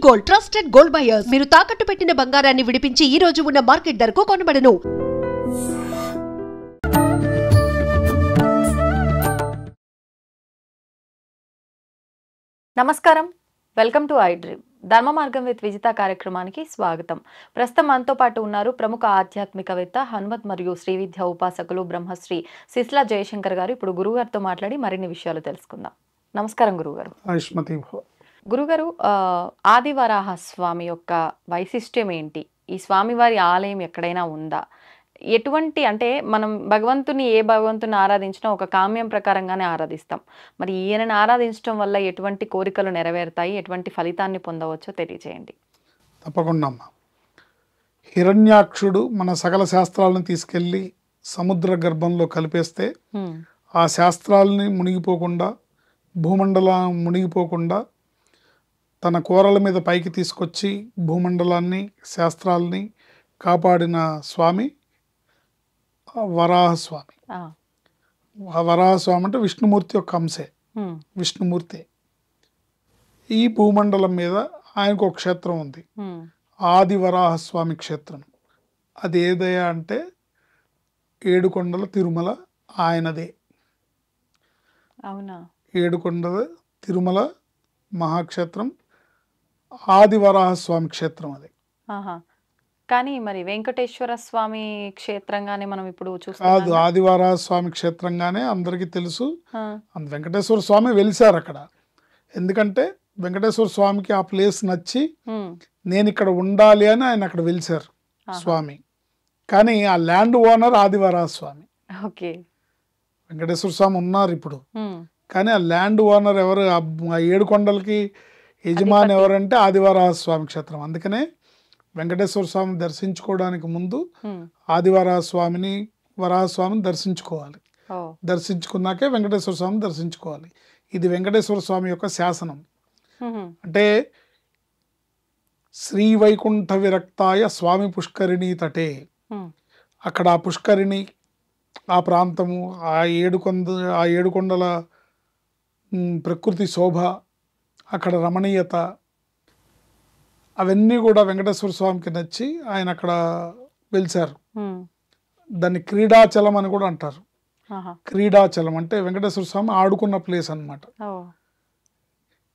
Gold, trusted gold buyers. మీరు తాకట్టు పెట్టిన బంగారాన్ని విడిపించి ఈ రోజు ఉన్న మార్కెట్ ధరకు కొనబడను. నమస్కారం, వెల్కమ్ టు ఐ డ్రీమ్. ధర్మ మార్గం విత్ విజిత కార్యక్రమానికి స్వాగతం. ప్రస్తుతం మనతో పాటు ఉన్నారు ప్రముఖ ఆధ్యాత్మికవేత్త, హనుమత్ మరియు శ్రీ విద్య ఉపాసకులు బ్రహ్మశ్రీ సిస్లా జయశంకర్ గారు. ఇప్పుడు గురుగారితో మాట్లాడి మరిన్ని విషయాలు తెలుసుకుందాం. నమస్కారం గురుగారు. గురుగారు, ఆదివరాహ స్వామి యొక్క వైశిష్ట్యం ఏంటి? ఈ స్వామివారి ఆలయం ఎక్కడైనా ఉందా? ఎటువంటి, అంటే మనం ఏ భగవంతుని ఆరాధించినా ఒక కామ్యం ప్రకారంగానే ఆరాధిస్తాం. మరి ఈయనని ఆరాధించడం వల్ల ఎటువంటి కోరికలు నెరవేరుతాయి, ఎటువంటి ఫలితాన్ని పొందవచ్చో తెలియజేయండి. తప్పకుండా అమ్మా. హిరణ్యాక్షుడు మన సకల శాస్త్రాలను తీసుకెళ్ళి సముద్ర గర్భంలో కలిపేస్తే ఆ శాస్త్రాలని మునిగిపోకుండా, భూమండలం మునిగిపోకుండా తన కూరల మీద పైకి తీసుకొచ్చి భూమండలాన్ని, శాస్త్రాలని కాపాడిన స్వామి వరాహస్వామి. వరాహస్వామి అంటే విష్ణుమూర్తి యొక్క అంశే, విష్ణుమూర్తి. ఈ భూమండలం మీద ఆయనకు ఒక క్షేత్రం ఉంది, ఆదివరాహస్వామి క్షేత్రం. అది ఏదయ్యా అంటే ఏడుకొండల తిరుమల ఆయనదే. అవునా? ఏడుకొండల తిరుమల మహాక్షేత్రం ఆదివరాహస్వామి క్షేత్రం అది. కానీ మరి వెంకటేశ్వర స్వామి క్షేత్రంగానే మనం ఇప్పుడు చూస్తాం. కాదు, ఆదివరాహస్వామి క్షేత్రంగానే అందరికీ తెలుసు. వెంకటేశ్వర స్వామి వెలిసారు అక్కడ. ఎందుకంటే వెంకటేశ్వర స్వామికి ఆ ప్లేస్ నచ్చి నేను ఇక్కడ ఉండాలి అని ఆయన అక్కడ వెలిసారు స్వామి. కానీ ఆ land owner Adivarahaswamy. Okay. Venkateswara Swamy ఉన్నారు ఇప్పుడు, కానీ ఆ ల్యాండ్ ఓనర్ ఎవరు, ఆ ఏడుకొండలకి యజమాని ఎవరంటే ఆదివరాహస్వామి క్షేత్రం. అందుకనే వెంకటేశ్వర స్వామిని దర్శించుకోవడానికి ముందు ఆదివరాహస్వామిని, వరాహస్వామిని దర్శించుకోవాలి. దర్శించుకున్నాకే వెంకటేశ్వర స్వామిని దర్శించుకోవాలి. ఇది వెంకటేశ్వర స్వామి యొక్క శాసనం. అంటే శ్రీ వైకుంఠ విరక్తాయ స్వామి పుష్కరిణి తటే. అక్కడ ఆ పుష్కరిణి, ఆ ప్రాంతము, ఆ ఏడుకొండల ప్రకృతి శోభ, అక్కడ రమణీయత, అవన్నీ కూడా వెంకటేశ్వర స్వామికి నచ్చి ఆయన అక్కడ వెలిసారు. దాన్ని క్రీడాచలం అని కూడా అంటారు. క్రీడాచలం అంటే వెంకటేశ్వర స్వామి ఆడుకున్న ప్లేస్ అన్నమాట,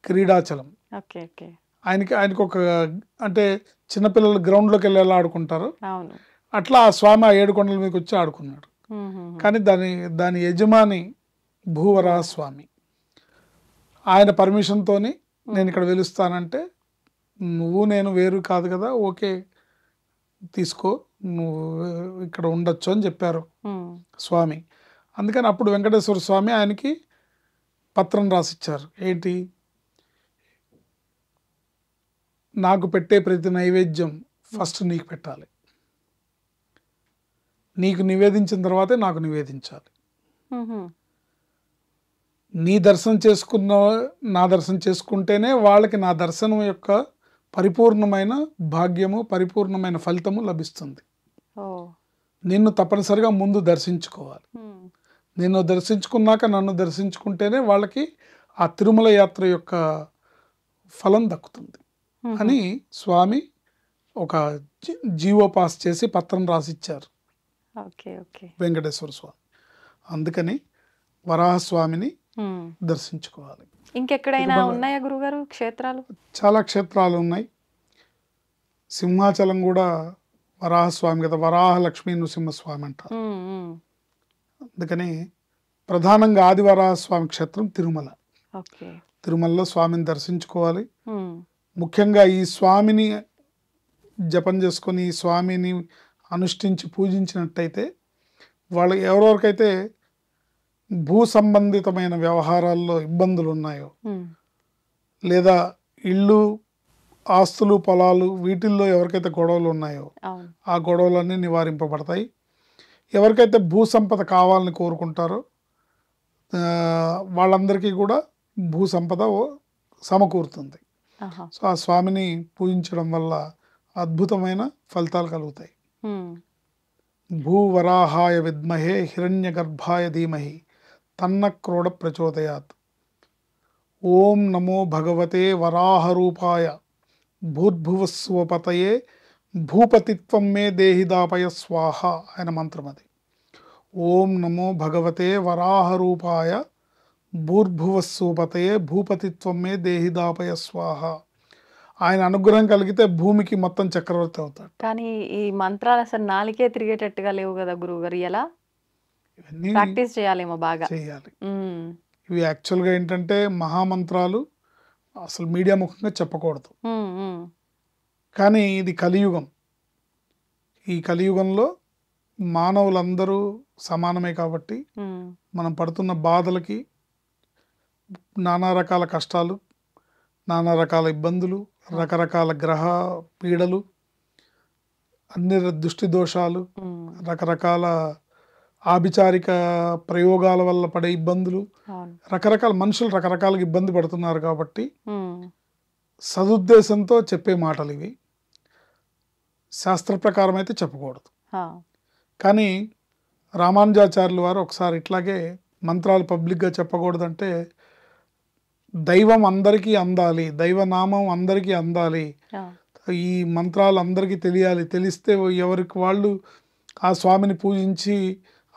క్రీడాచలం. ఆయనకి ఒక, అంటే చిన్నపిల్లలు గ్రౌండ్లోకి వెళ్ళి ఎలా ఆడుకుంటారు అట్లా ఆ స్వామి ఆ ఏడుకొండల మీదకి వచ్చి ఆడుకున్నాడు. కానీ దాని యజమాని భూవరాహస్వామి. ఆయన పర్మిషన్తోని నేను ఇక్కడ వెలుస్తానంటే, నువ్వు నేను వేరు కాదు కదా, ఓకే తీసుకో, నువ్వు ఇక్కడ ఉండొచ్చు అని చెప్పారు స్వామి. అందుకని అప్పుడు వెంకటేశ్వర స్వామి ఆయనకి పత్రం రాసిచ్చారు. ఏంటి? నాకు పెట్టే ప్రతి నైవేద్యం ఫస్ట్ నీకు పెట్టాలి, నీకు నివేదించిన తర్వాతే నాకు నివేదించాలి. నీ దర్శనం చేసుకున్న, నా దర్శనం చేసుకుంటేనే వాళ్ళకి నా దర్శనం యొక్క పరిపూర్ణమైన భాగ్యము, పరిపూర్ణమైన ఫలితము లభిస్తుంది. నిన్ను తప్పనిసరిగా ముందు దర్శించుకోవాలి. నిన్ను దర్శించుకున్నాక నన్ను దర్శించుకుంటేనే వాళ్ళకి ఆ తిరుమల యాత్ర యొక్క ఫలం దక్కుతుంది అని స్వామి ఒక జీవోపాస్ చేసి పత్రం రాసిచ్చారు వెంకటేశ్వర స్వామి. అందుకని వరాహస్వామిని దర్శించుకోవాలి. ఇంకెక్కడైనా ఉన్నాయా గురుగారు క్షేత్రాలు? చాలా క్షేత్రాలు ఉన్నాయి. సింహాచలం కూడా వరాహస్వామి కదా, వరాహ లక్ష్మీ నృసింహస్వామి అంటారు. అందుకని ప్రధానంగా ఆదివరాహస్వామి క్షేత్రం తిరుమల. తిరుమలలో స్వామిని దర్శించుకోవాలి. ముఖ్యంగా ఈ స్వామిని జపం చేసుకొని ఈ స్వామిని అనుష్ఠించి పూజించినట్టయితే వాళ్ళకి, ఎవరెవరికైతే భూ సంబంధితమైన వ్యవహారాల్లో ఇబ్బందులు ఉన్నాయో, లేదా ఇళ్ళు, ఆస్తులు, పొలాలు, వీటిల్లో ఎవరికైతే గొడవలు ఉన్నాయో ఆ గొడవలన్నీ నివారింపబడతాయి. ఎవరికైతే భూ సంపద కావాలని కోరుకుంటారో వాళ్ళందరికీ కూడా భూ సంపద సమకూరుతుంది. సో ఆ స్వామిని పూజించడం వల్ల అద్భుతమైన ఫలితాలు కలుగుతాయి. భూవరాహాయ విద్మహే హిరణ్య గర్భాయ ధీమహి తన్న క్రోడ ప్రచోదయాత్. ఓం నమో భగవతే వరాహరూపాయ భూర్భువస్వపతయే భూపతిత్వం మే దేహిదాపయ స్వాహ ఆయన మంత్రం అది. ఓం నమో భగవతే వరాహరూపాయ భూర్భువస్వపతయే భూపతిత్వం మే దేహిదాపయ స్వాహ. ఆయన అనుగ్రహం కలిగితే భూమికి మొత్తం చక్రవర్తి అవుతాడు. కానీ ఈ మంత్రాలు అసలు నాలికే తిరిగేటట్టుగా లేవు కదా గురువు గారు, ఎలా ఇవన్నీ ప్రాక్టీస్ చేయాలేమో బాగా? చేయాలి. ఇవి యాక్చువల్గా ఏంటంటే మహామంత్రాలు అసలు మీడియా ముఖంగా చెప్పకూడదు. కానీ ఇది కలియుగం. ఈ కలియుగంలో మానవులందరూ సమానమే కాబట్టి మనం పడుతున్న బాధలకి, నానా రకాల కష్టాలు, నానా రకాల ఇబ్బందులు, రకరకాల గ్రహ పీడలు, అన్ని దృష్టి దోషాలు, రకరకాల ఆభిచారిక ప్రయోగాల వల్ల పడే ఇబ్బందులు, రకరకాల మనుషులు రకరకాలుగా ఇబ్బంది పడుతున్నారు కాబట్టి సదుద్దేశంతో చెప్పే మాటలు ఇవి. శాస్త్ర ప్రకారం అయితే చెప్పకూడదు. కానీ రామానుజాచార్యులు వారు ఒకసారి ఇట్లాగే మంత్రాలు పబ్లిక్గా చెప్పకూడదంటే, దైవం అందరికీ అందాలి, దైవనామం అందరికీ అందాలి, ఈ మంత్రాలు అందరికీ తెలియాలి, తెలిస్తే ఎవరికి వాళ్ళు ఆ స్వామిని పూజించి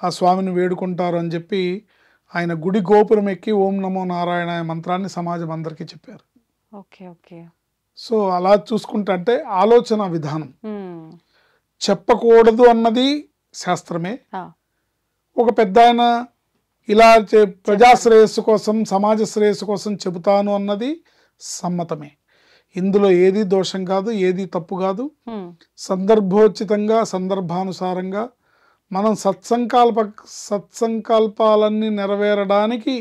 ఆ స్వామిని వేడుకుంటారు అని చెప్పి ఆయన గుడి గోపురం ఎక్కి ఓం నమో నారాయణ మంత్రాన్ని సమాజం అందరికీ చెప్పారు. సో అలా చూసుకుంటే అంటే ఆలోచన విధానం. చెప్పకూడదు అన్నది శాస్త్రమే. ఒక పెద్ద ఆయన ఇలా ప్రజా శ్రేయస్సు కోసం, సమాజ శ్రేయస్సు కోసం చెబుతాను అన్నది సమ్మతమే. ఇందులో ఏది దోషం కాదు, ఏది తప్పు కాదు. సందర్భోచితంగా, సందర్భానుసారంగా మనం సత్సంకల్పాలన్నీ నెరవేరడానికి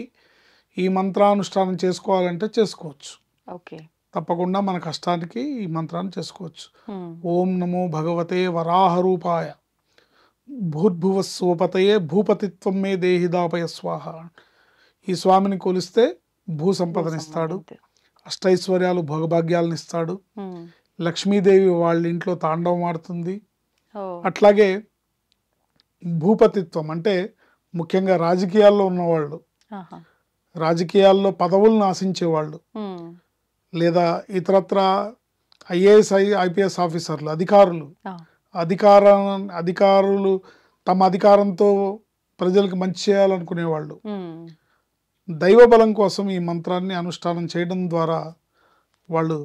ఈ మంత్రానుష్ఠానం చేసుకోవాలంటే చేసుకోవచ్చు. తప్పకుండా మన కష్టానికి ఈ మంత్రాన్ని చేసుకోవచ్చు. ఓం నమో భగవతే వరాహరూపాయ భూర్భువస్వపతయే భూపతిత్వం మే దేహిదాపయ స్వాహ. ఈ స్వామిని కొలిస్తే భూ సంపదనిస్తాడు, అష్టైశ్వర్యాలు భోగభాగ్యాలను ఇస్తాడు, లక్ష్మీదేవి వాళ్ళ ఇంట్లో తాండవం ఆడుతుంది. అట్లాగే భూపతిత్వం అంటే ముఖ్యంగా రాజకీయాల్లో ఉన్నవాళ్ళు, రాజకీయాల్లో పదవులను ఆశించేవాళ్ళు, లేదా ఇతరత్ర ఐఏఎస్ ఐపీఎస్ ఆఫీసర్లు, అధికారులు తమ అధికారంతో ప్రజలకు మంచి చేయాలనుకునేవాళ్ళు దైవ బలం కోసం ఈ మంత్రాన్ని అనుష్ఠానం చేయడం ద్వారా వాళ్ళు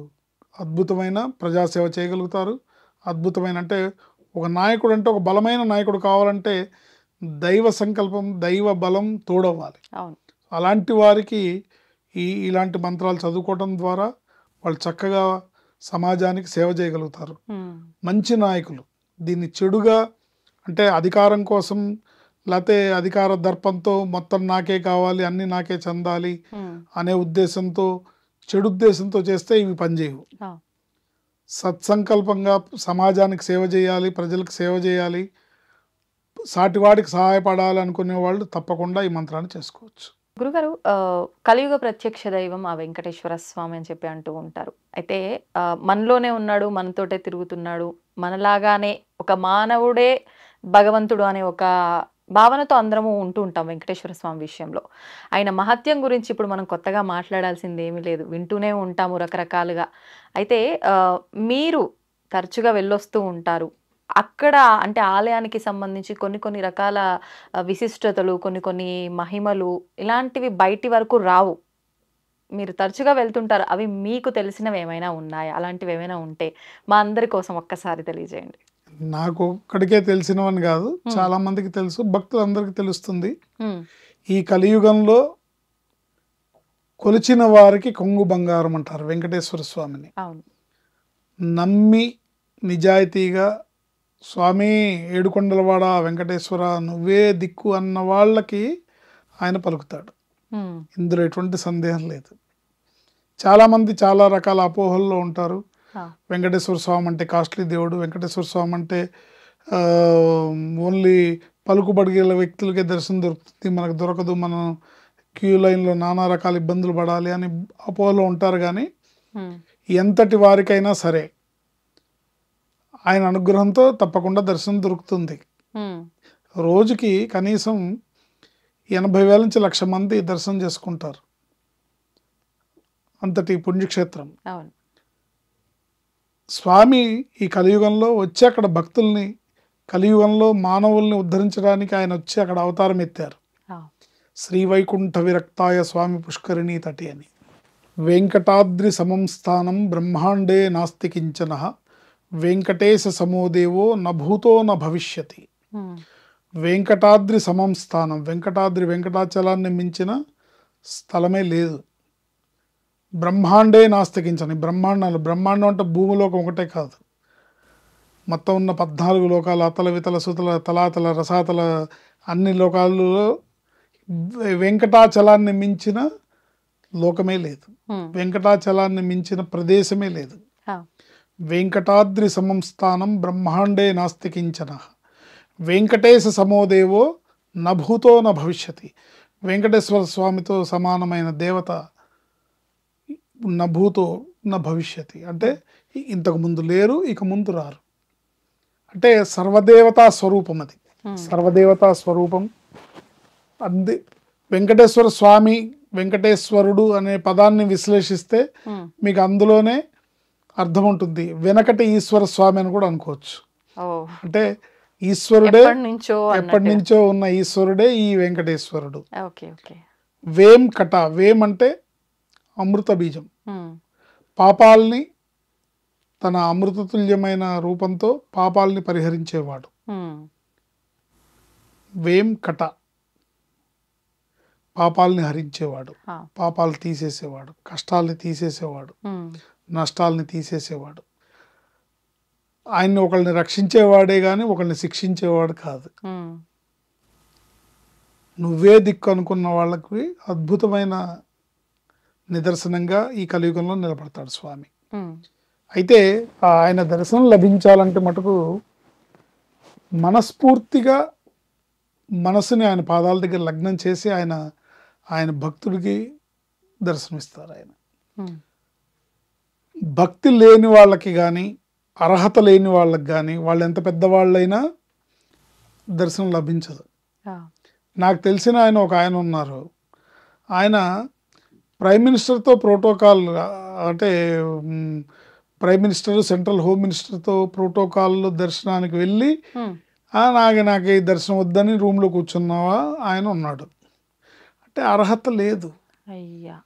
అద్భుతమైన ప్రజాసేవ చేయగలుగుతారు. అద్భుతమైన అంటే ఒక నాయకుడు అంటే, ఒక బలమైన నాయకుడు కావాలంటే దైవ సంకల్పం, దైవ బలం తోడవ్వాలి. అలాంటి వారికి ఇలాంటి మంత్రాలు చదువుకోవడం ద్వారా వాళ్ళు చక్కగా సమాజానికి సేవ చేయగలుగుతారు. మంచి నాయకులు దీన్ని చెడుగా అంటే అధికారం కోసం, లేకపోతే అధికార దర్పంతో మొత్తం నాకే కావాలి, అన్ని నాకే చెందాలి అనే ఉద్దేశంతో, చెడు ఉద్దేశంతో చేస్తే ఇవి పనిచేయవు. సత్సంకల్పంగా సమాజానికి సేవ చేయాలి, ప్రజలకు సేవ చేయాలి, సాటివాడికి సహాయపడాలి అనుకునే వాళ్ళు తప్పకుండా ఈ మంత్రాన్ని చేసుకోవచ్చు. గురుగారు, కలియుగ ప్రత్యక్ష దైవం ఆ వెంకటేశ్వర స్వామి అని చెప్పి అంటూ ఉంటారు. అయితే మనలోనే ఉన్నాడు, మనతోటే తిరుగుతున్నాడు, మనలాగానే ఒక మానవుడే భగవంతుడు అనే ఒక భావనతో అందరము ఉంటూ ఉంటాం వెంకటేశ్వర స్వామి విషయంలో. ఆయన మహత్యం గురించి ఇప్పుడు మనం కొత్తగా మాట్లాడాల్సింది ఏమీ లేదు, వింటూనే ఉంటాము రకరకాలుగా. అయితే మీరు తరచుగా వెళ్ళొస్తూ ఉంటారు, అక్కడ అంటే ఆలయానికి సంబంధించి కొన్ని రకాల విశిష్టతలు, కొన్ని మహిమలు ఇలాంటివి బయటి వరకు రావు. మీరు తరచుగా వెళ్తుంటారు, అవి మీకు తెలిసినవి ఏమైనా ఉన్నాయా? అలాంటివి ఏమైనా ఉంటే మా అందరి కోసం ఒక్కసారి తెలియజేయండి. నాకు ఒక్కడికే తెలిసినవని కాదు, చాలా మందికి తెలుసు, భక్తులందరికీ తెలుస్తుంది. ఈ కలియుగంలో కొలిచిన వారికి కొంగు బంగారం అంటారు వెంకటేశ్వర స్వామిని. నమ్మి నిజాయితీగా స్వామి ఏడుకొండలవాడ వెంకటేశ్వర నువ్వే దిక్కు అన్న వాళ్ళకి ఆయన పలుకుతాడు. ఇందులో ఎటువంటి సందేహం లేదు. చాలామంది చాలా రకాల అపోహల్లో ఉంటారు. వెంకటేశ్వర స్వామి అంటే కాస్ట్లీ దేవుడు, వెంకటేశ్వర స్వామి అంటే ఓన్లీ పలుకుబడిగల వ్యక్తులకే దర్శనం దొరుకుతుంది, మనకు దొరకదు, మనం క్యూ లైన్లో నానా రకాల ఇబ్బందులు పడాలి అని అపోహలో ఉంటారు. కానీ ఎంతటి వారికైనా సరే ఆయన అనుగ్రహంతో తప్పకుండా దర్శనం దొరుకుతుంది. రోజుకి కనీసం 80,000 నుంచి 1,00,000 మంది దర్శనం చేసుకుంటారు. అంతటి పుణ్యక్షేత్రం. స్వామి ఈ కలియుగంలో వచ్చి అక్కడ భక్తుల్ని, కలియుగంలో మానవుల్ని ఉద్ధరించడానికి ఆయన వచ్చి అక్కడ అవతారం ఎత్తారు. శ్రీవైకుంఠ విరక్తాయ స్వామి పుష్కరిణీ తటి అని. వెంకటాద్రి సమం స్థానం బ్రహ్మాండే నాస్తి కించన వెంకటేశ సమోదేవో నభూతో న భవిష్యతి. వెంకటాద్రి సమం స్థానం, వెంకటాద్రి వెంకటాచలాన్ని మించిన స్థలమే లేదు. బ్రహ్మాండే నాస్తి కించన, బ్రహ్మాండాలు, బ్రహ్మాండం అంటే భూమిలోకం ఒకటే కాదు, మొత్తం ఉన్న 14 లోకాలు, అతల వితల సుతల తలాతల రసాతల అన్ని లోకాలలో వెంకటాచలాన్ని మించిన లోకమే లేదు, వెంకటాచలాన్ని మించిన ప్రదేశమే లేదు. వెంకటాద్రి సమం స్థానం బ్రహ్మాండే నాస్తి కించన వెంకటేశ సమోదేవో నభూతో న భవిష్యతి. వెంకటేశ్వర స్వామితో సమానమైన దేవత నభూతో న భవిష్యతి అంటే ఇంతకు ముందు లేరు, ఇక ముందు రారు. అంటే సర్వదేవతా స్వరూపం, అది సర్వదేవతా స్వరూపం. అంది వెంకటేశ్వర స్వామి, వెంకటేశ్వరుడు అనే పదాన్ని విశ్లేషిస్తే మీకు అందులోనే అర్థం ఉంటుంది. వెనకటి ఈశ్వర స్వామి అని కూడా అనుకోవచ్చు. అంటే ఈశ్వరుడే, ఎప్పటి నుంచో ఉన్న ఈశ్వరుడే ఈ వెంకటేశ్వరుడు. వేం కట, వేం అంటే అమృత బీజం, పాపాల్ని తన అమృతతుల్యమైన రూపంతో పాపాలని పరిహరించేవాడు. వేం కట, పాపాలని హరించేవాడు, పాపాలు తీసేసేవాడు, కష్టాలని తీసేసేవాడు, నష్టాలని తీసేసేవాడు. ఆయన్ని ఒకళ్ళని రక్షించేవాడే గాని ఒకళ్ళని శిక్షించేవాడు కాదు. నువ్వే దిక్కు అనుకున్న వాళ్ళకి అద్భుతమైన నిదర్శనంగా ఈ కలియుగంలో నిలబడతాడు స్వామి. అయితే ఆయన దర్శనం లభించాలంటే మటుకు మనస్ఫూర్తిగా మనసుని ఆయన పాదాల దగ్గర లగ్నం చేసి ఆయన భక్తుడికి దర్శనమిస్తారు. ఆయన భక్తి లేని వాళ్ళకి కానీ, అర్హత లేని వాళ్ళకి కానీ, వాళ్ళు ఎంత పెద్దవాళ్ళైనా దర్శనం లభించదు. నాకు తెలిసిన ఒక ఆయన ఉన్నారు, ఆయన ప్రైమ్ మినిస్టర్తో ప్రోటోకాల్, అంటే ప్రైమ్ మినిస్టర్, సెంట్రల్ హోమ్ మినిస్టర్తో ప్రోటోకాల్ దర్శనానికి వెళ్ళి నాకు ఈ దర్శనం వద్దని రూమ్లో కూర్చున్నావా ఆయన ఉన్నాడు. అంటే అర్హత లేదు.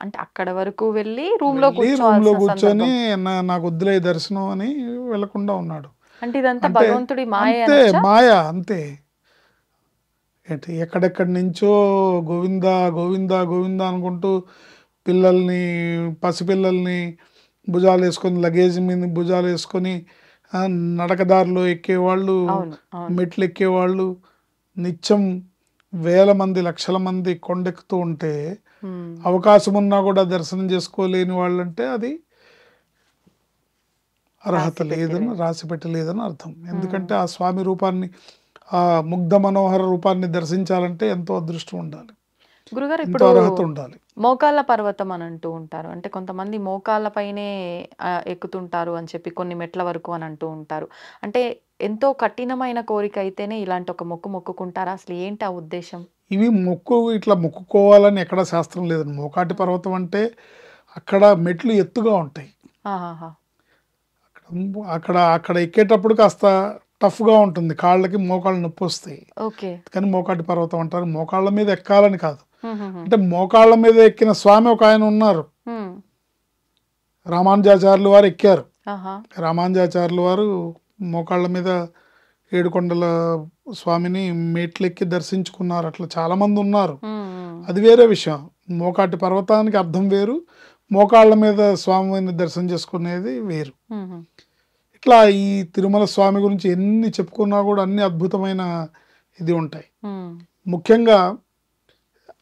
అంటే అక్కడ వరకు వెళ్ళి రూమ్లో కూర్చొని నాకు వద్దులే దర్శనం అని వెళ్లకుండా ఉన్నాడు. అంటే ఇదంతా భగవంతుడి మాయ, మాయ అంతే. ఏంటి ఎక్కడెక్కడి నుంచో గోవిందా గోవిందా గోవిందా అనుకుంటూ పిల్లల్ని, పసిపిల్లల్ని భుజాలు వేసుకొని, లగేజ్ మీద భుజాలు వేసుకొని నడకదారిలో ఎక్కేవాళ్ళు, మెట్లు ఎక్కేవాళ్ళు నిత్యం వేల మంది, లక్షల మంది కొండెక్కుతూ ఉంటే అవకాశం ఉన్నా కూడా దర్శనం చేసుకోలేని వాళ్ళంటే అది అర్హత లేదని, రాసి పెట్టలేదని అర్థం. ఎందుకంటే ఆ స్వామి రూపాన్ని, ఆ ముగ్ధ మనోహర రూపాన్ని దర్శించాలంటే ఎంతో అదృష్టం ఉండాలి, గురుగారు. ఇప్పుడు అర్హత ఉండాలి. మోకాళ్ళ పర్వతం అని అంటూ ఉంటారు, అంటే కొంతమంది మోకాళ్ళ పైనే ఎక్కుతుంటారు అని చెప్పి, కొన్ని మెట్ల వరకు అని అంటూ ఉంటారు. అంటే ఎంతో కఠినమైన కోరిక అయితేనే ఇలాంటి ఒక మొక్కు మొక్కుకుంటారా? అసలు ఏంటి ఆ ఉద్దేశం? ఇవి ఇట్లా మొక్కుకోవాలని ఎక్కడ శాస్త్రం లేదండి. మోకాటి పర్వతం అంటే అక్కడ మెట్లు ఎత్తుగా ఉంటాయి, అక్కడ ఎక్కేటప్పుడు కాస్త టఫ్గా ఉంటుంది, కాళ్ళకి మోకాళ్ళు నొప్పి వస్తాయి. కానీ మోకాటి పర్వతం అంటారు. మోకాళ్ళ మీద ఎక్కాలని కాదు, అంటే మోకాళ్ళ మీద ఎక్కిన స్వామి ఒక ఆయన ఉన్నారు, రామానుజాచార్యులు వారు ఎక్కారు. రామానుజాచార్యులు వారు మోకాళ్ళ మీద ఏడుకొండల స్వామిని మెట్లెక్కి దర్శించుకున్నారు. అట్లా చాలా మంది ఉన్నారు, అది వేరే విషయం. మోకాటి పర్వతానికి అర్థం వేరు, మోకాళ్ళ మీద స్వామిని దర్శనం చేసుకునేది వేరు. ఇట్లా ఈ తిరుమల స్వామి గురించి ఎన్ని చెప్పుకున్నా కూడా అన్ని అద్భుతమైన ఇది ఉంటాయి. ముఖ్యంగా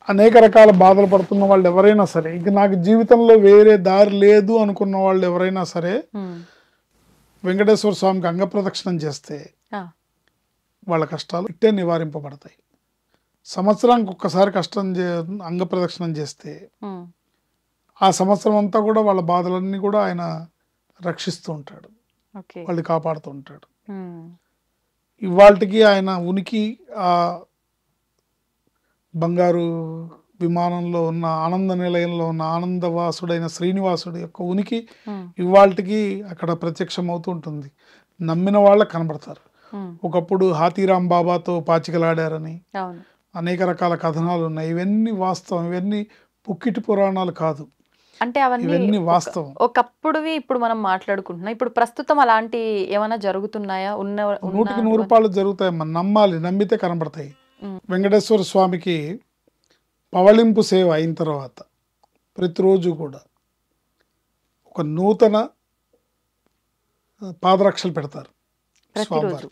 అనేక రకాల బాధలు పడుతున్న వాళ్ళు ఎవరైనా సరే, ఇంక నాకు జీవితంలో వేరే దారి లేదు అనుకున్న వాళ్ళు ఎవరైనా సరే వెంకటేశ్వర స్వామికి అంగప్రదక్షిణం చేస్తే వాళ్ళ కష్టాలు ఇట్టే నివారింపబడతాయి. సంవత్సరానికి ఒక్కసారి అంగప్రదక్షిణం చేస్తే ఆ సంవత్సరం అంతా కూడా వాళ్ళ బాధలన్నీ కూడా ఆయన రక్షిస్తూ ఉంటాడు, వాళ్ళు కాపాడుతూ ఉంటాడు. ఇవాళకి ఆయన ఉనికి ఆ బంగారు విమానంలో ఉన్న ఆనంద నిలయంలో ఉన్న ఆనందవాసుడైన శ్రీనివాసుడు యొక్క ఉనికి ఇవాళకి అక్కడ ప్రత్యక్షం అవుతూ ఉంటుంది. నమ్మిన వాళ్ళకి కనబడతారు. ఒకప్పుడు హాతీరాం బాబాతో పాచికలాడారని అనేక రకాల కథనాలు ఉన్నాయి. ఇవన్నీ వాస్తవం, ఇవన్నీ పుక్కిటి పురాణాలు కాదు, అంటే ఇవన్నీ వాస్తవం. ఒకప్పుడువి ఇప్పుడు మనం మాట్లాడుకుంటున్నాం. ఇప్పుడు ప్రస్తుతం అలాంటి ఏమైనా జరుగుతున్నాయా? 100కి 100 జరుగుతాయి. మనం నమ్మాలి, నమ్మితే కనబడతాయి. వెంకటేశ్వర స్వామికి పవళింపు సేవ అయిన తర్వాత ప్రతిరోజు కూడా ఒక నూతన పాదరక్షలు పెడతారు స్వామివారు.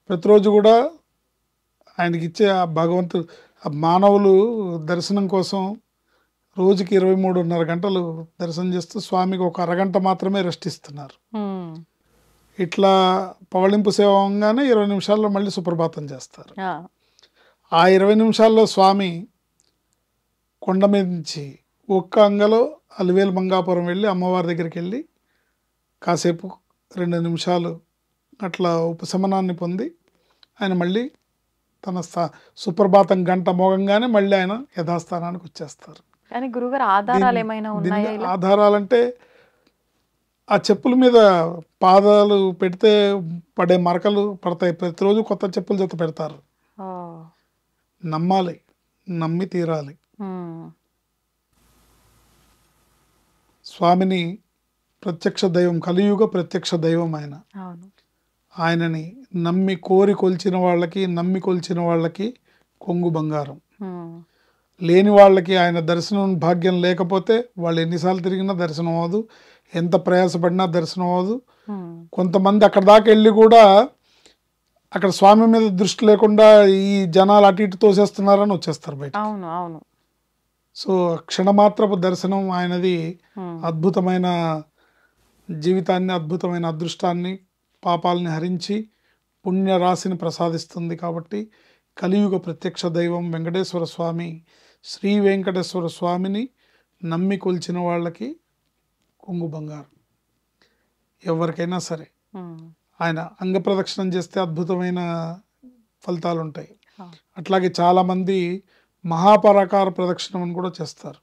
ప్రతిరోజు కూడా ఆయనకి ఇచ్చే ఆ భగవంతుడు, మానవులు దర్శనం కోసం రోజుకి 23.5 గంటలు దర్శనం చేస్తూ స్వామికి ఒక అరగంట మాత్రమే రెస్ట్ ఇస్తున్నారు. ఇట్లా పవళింపు సేవ అవగానే 20 నిమిషాల్లో మళ్ళీ సుప్రభాతం చేస్తారు. ఆ 20 నిమిషాల్లో స్వామి కొండ మీద నుంచి ఒక్క అంగలో అలివేలు మంగాపురం వెళ్ళి అమ్మవారి దగ్గరికి వెళ్ళి కాసేపు 2 నిమిషాలు అట్లా ఉపశమనాన్ని పొంది ఆయన మళ్ళీ తన సుప్రభాతం గంట మోగంగానే మళ్ళీ ఆయన యథాస్థానానికి వచ్చేస్తారు. కానీ గురుగారు ఆధారాలు ఏమైనా ఉన్నాయా? ఆధారాలంటే ఆ చెప్పుల మీద పాదాలు పెడితే పడే మరకలు పడతాయి. ప్రతిరోజు కొత్త చెప్పుల జత పెడతారు. నమ్మాలి, నమ్మి తీరాలి. స్వామిని ప్రత్యక్ష దైవం, కలియుగ ప్రత్యక్ష దైవం ఆయన. ఆయనని నమ్మి కోరి కొల్చిన వాళ్ళకి, నమ్మి కొల్చిన వాళ్ళకి కొంగు బంగారం. లేని వాళ్ళకి ఆయన దర్శనం భాగ్యం లేకపోతే వాళ్ళు ఎన్నిసార్లు తిరిగినా దర్శనం అవ్వదు, ఎంత ప్రయాసపడినా దర్శనం అవ్వదు. కొంతమంది అక్కడ దాకా వెళ్ళి కూడా అక్కడ స్వామి మీద దృష్టి లేకుండా ఈ జనాలు అటు ఇటు తోసేస్తున్నారని వచ్చేస్తారు బయట. సో క్షణమాత్రపు దర్శనం ఆయనది అద్భుతమైన జీవితాన్ని, అద్భుతమైన అదృష్టాన్ని, పాపాలని హరించి పుణ్య రాశిని ప్రసాదిస్తుంది. కాబట్టి కలియుగ ప్రత్యక్ష దైవం వెంకటేశ్వర స్వామి, శ్రీ వెంకటేశ్వర స్వామిని నమ్మి కొల్చిన వాళ్ళకి కొంగు బంగారం. ఎవరికైనా సరే ఆయన అంగ ప్రదక్షిణం చేస్తే అద్భుతమైన ఫలితాలు ఉంటాయి. అట్లాగే చాలామంది మహాప్రాకార ప్రదక్షిణం అని కూడా చేస్తారు.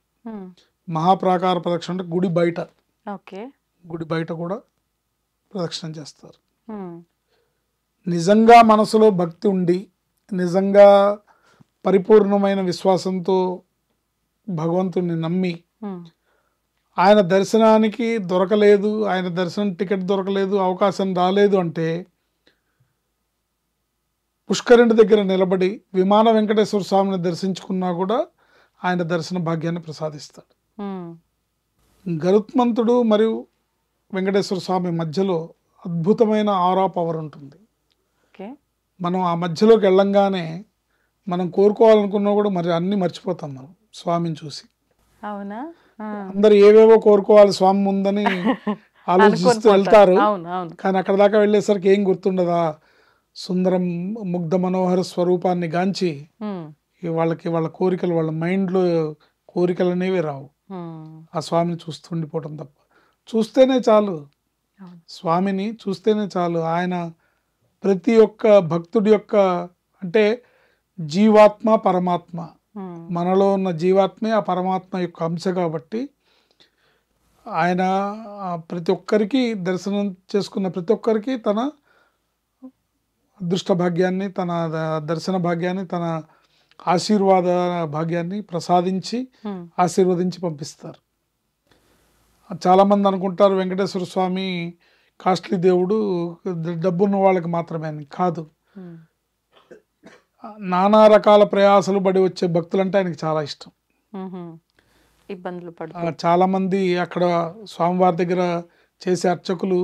మహాప్రాకార ప్రదక్షిణ అంటే గుడి బయట, గుడి బయట కూడా ప్రదక్షిణం చేస్తారు. నిజంగా మనసులో భక్తి ఉండి, నిజంగా పరిపూర్ణమైన విశ్వాసంతో భగవంతుని నమ్మి ఆయన దర్శనానికి దొరకలేదు, ఆయన దర్శనం టికెట్ దొరకలేదు, అవకాశం రాలేదు అంటే పుష్కరిణి దగ్గర నిలబడి విమాన వెంకటేశ్వర స్వామిని దర్శించుకున్నా కూడా ఆయన దర్శన భాగ్యాన్ని ప్రసాదిస్తాడు. గరుత్మంతుడు మరియు వెంకటేశ్వర స్వామి మధ్యలో అద్భుతమైన ఆరా పవర్ ఉంటుంది. మనం ఆ మధ్యలోకి వెళ్ళంగానే మనం కోరుకోవాలనుకున్నా కూడా మరి అన్ని మర్చిపోతాం మనం స్వామిని చూసి. అవునా? అందరు ఏవేవో కోరుకోవాలి స్వామి ముందని ఆలోచిస్తూ వెళ్తారు. కానీ అక్కడ దాకా వెళ్ళేసరికి ఏం గుర్తుండదా? సుందరం ముగ్ధ మనోహర స్వరూపాన్ని గాంచి వాళ్ళకి వాళ్ళ కోరికలు, వాళ్ళ మైండ్లో కోరికలు అనేవి రావు. ఆ స్వామిని చూస్తుండిపోవటం తప్ప. చూస్తేనే చాలు, స్వామిని చూస్తేనే చాలు. ఆయన ప్రతి ఒక్క భక్తుడి యొక్క, అంటే జీవాత్మ పరమాత్మ, మనలో ఉన్న జీవాత్మే ఆ పరమాత్మ యొక్క అంశ కాబట్టి ఆయన ప్రతి ఒక్కరికి దర్శనం చేసుకున్న ప్రతి ఒక్కరికి తన అదృష్ట భాగ్యాన్ని, తన దర్శన భాగ్యాన్ని, తన ఆశీర్వాద భాగ్యాన్ని ప్రసాదించి ఆశీర్వదించి పంపిస్తారు. చాలామంది అనుకుంటారు వెంకటేశ్వర స్వామి కాస్ట్లీ దేవుడు, డబ్బున్న వాళ్ళకి మాత్రమే అని. కాదు, నానా రకాల ప్రయాసలు పడి వచ్చే భక్తులంటే ఆయనకి చాలా ఇష్టం. ఇబ్బందులు చాలామంది అక్కడ స్వామివారి దగ్గర చేసే అర్చకులు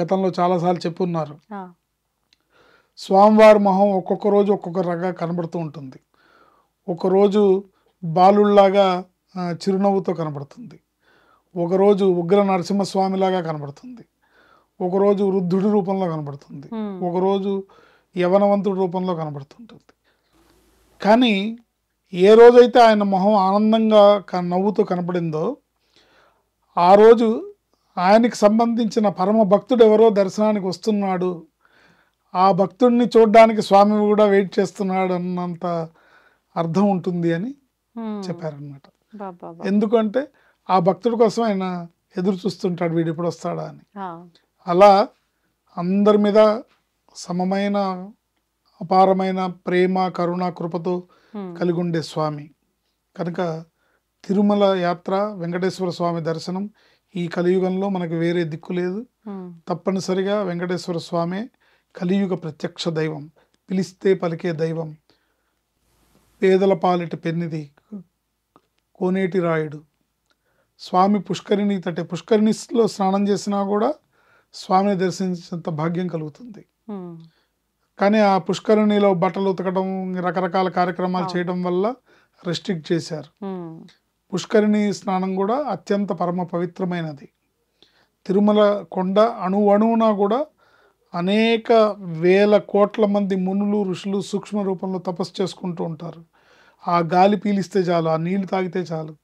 గతంలో చాలాసార్లు చెప్పున్నారు, స్వామివారి మొహం ఒక్కొక్క రోజు ఒక్కొక్క రకంగా కనబడుతూ ఉంటుంది. ఒకరోజు బాలుళ్లాగా చిరునవ్వుతో కనబడుతుంది, ఒకరోజు ఉగ్ర నరసింహస్వామిలాగా కనబడుతుంది, ఒకరోజు వృద్ధుడి రూపంలో కనబడుతుంది, ఒకరోజు యవనవంతుడి రూపంలో కనబడుతుంటుంది. కానీ ఏ రోజైతే ఆయన మొహం ఆనందంగా నవ్వుతూ కనపడిందో ఆ రోజు ఆయనకి సంబంధించిన పరమ భక్తుడు ఎవరో దర్శనానికి వస్తున్నాడు, ఆ భక్తుడిని చూడడానికి స్వామి కూడా వెయిట్ చేస్తున్నాడు అన్నంత అర్థం ఉంటుంది అని చెప్పారనమాట. ఎందుకంటే ఆ భక్తుడి కోసం ఆయన ఎదురు చూస్తుంటాడు, వీడు ఎప్పుడు వస్తాడా అని. అలా అందరి మీద సమమైన అపారమైన ప్రేమ కరుణ కృపతో కలిగి ఉండే స్వామి కనుక తిరుమల యాత్ర, వెంకటేశ్వర స్వామి దర్శనం ఈ కలియుగంలో మనకు వేరే దిక్కు లేదు. తప్పనిసరిగా వెంకటేశ్వర స్వామి కలియుగ ప్రత్యక్ష దైవం, పిలిస్తే పలికే దైవం, పేదల పాలిట పెన్నిది, కోనేటి రాయుడు. స్వామి పుష్కరిణి తటే, పుష్కరిణిలో స్నానం చేసినా కూడా స్వామిని దర్శించేంత భాగ్యం కలుగుతుంది. కానీ ఆ పుష్కరిణిలో బట్టలు ఉతకడం, రకరకాల కార్యక్రమాలు చేయడం వల్ల రెస్ట్రిక్ట్ చేశారు. పుష్కరిణి స్నానం కూడా అత్యంత పరమ పవిత్రమైనది. తిరుమల కొండ అణువున కూడా అనేక వేల కోట్ల మంది మునులు ఋషులు సూక్ష్మ రూపంలో తపస్సు చేసుకుంటూ ఉంటారు. ఆ గాలి పీలిస్తే చాలు, ఆ నీళ్లు తాగితే చాలు,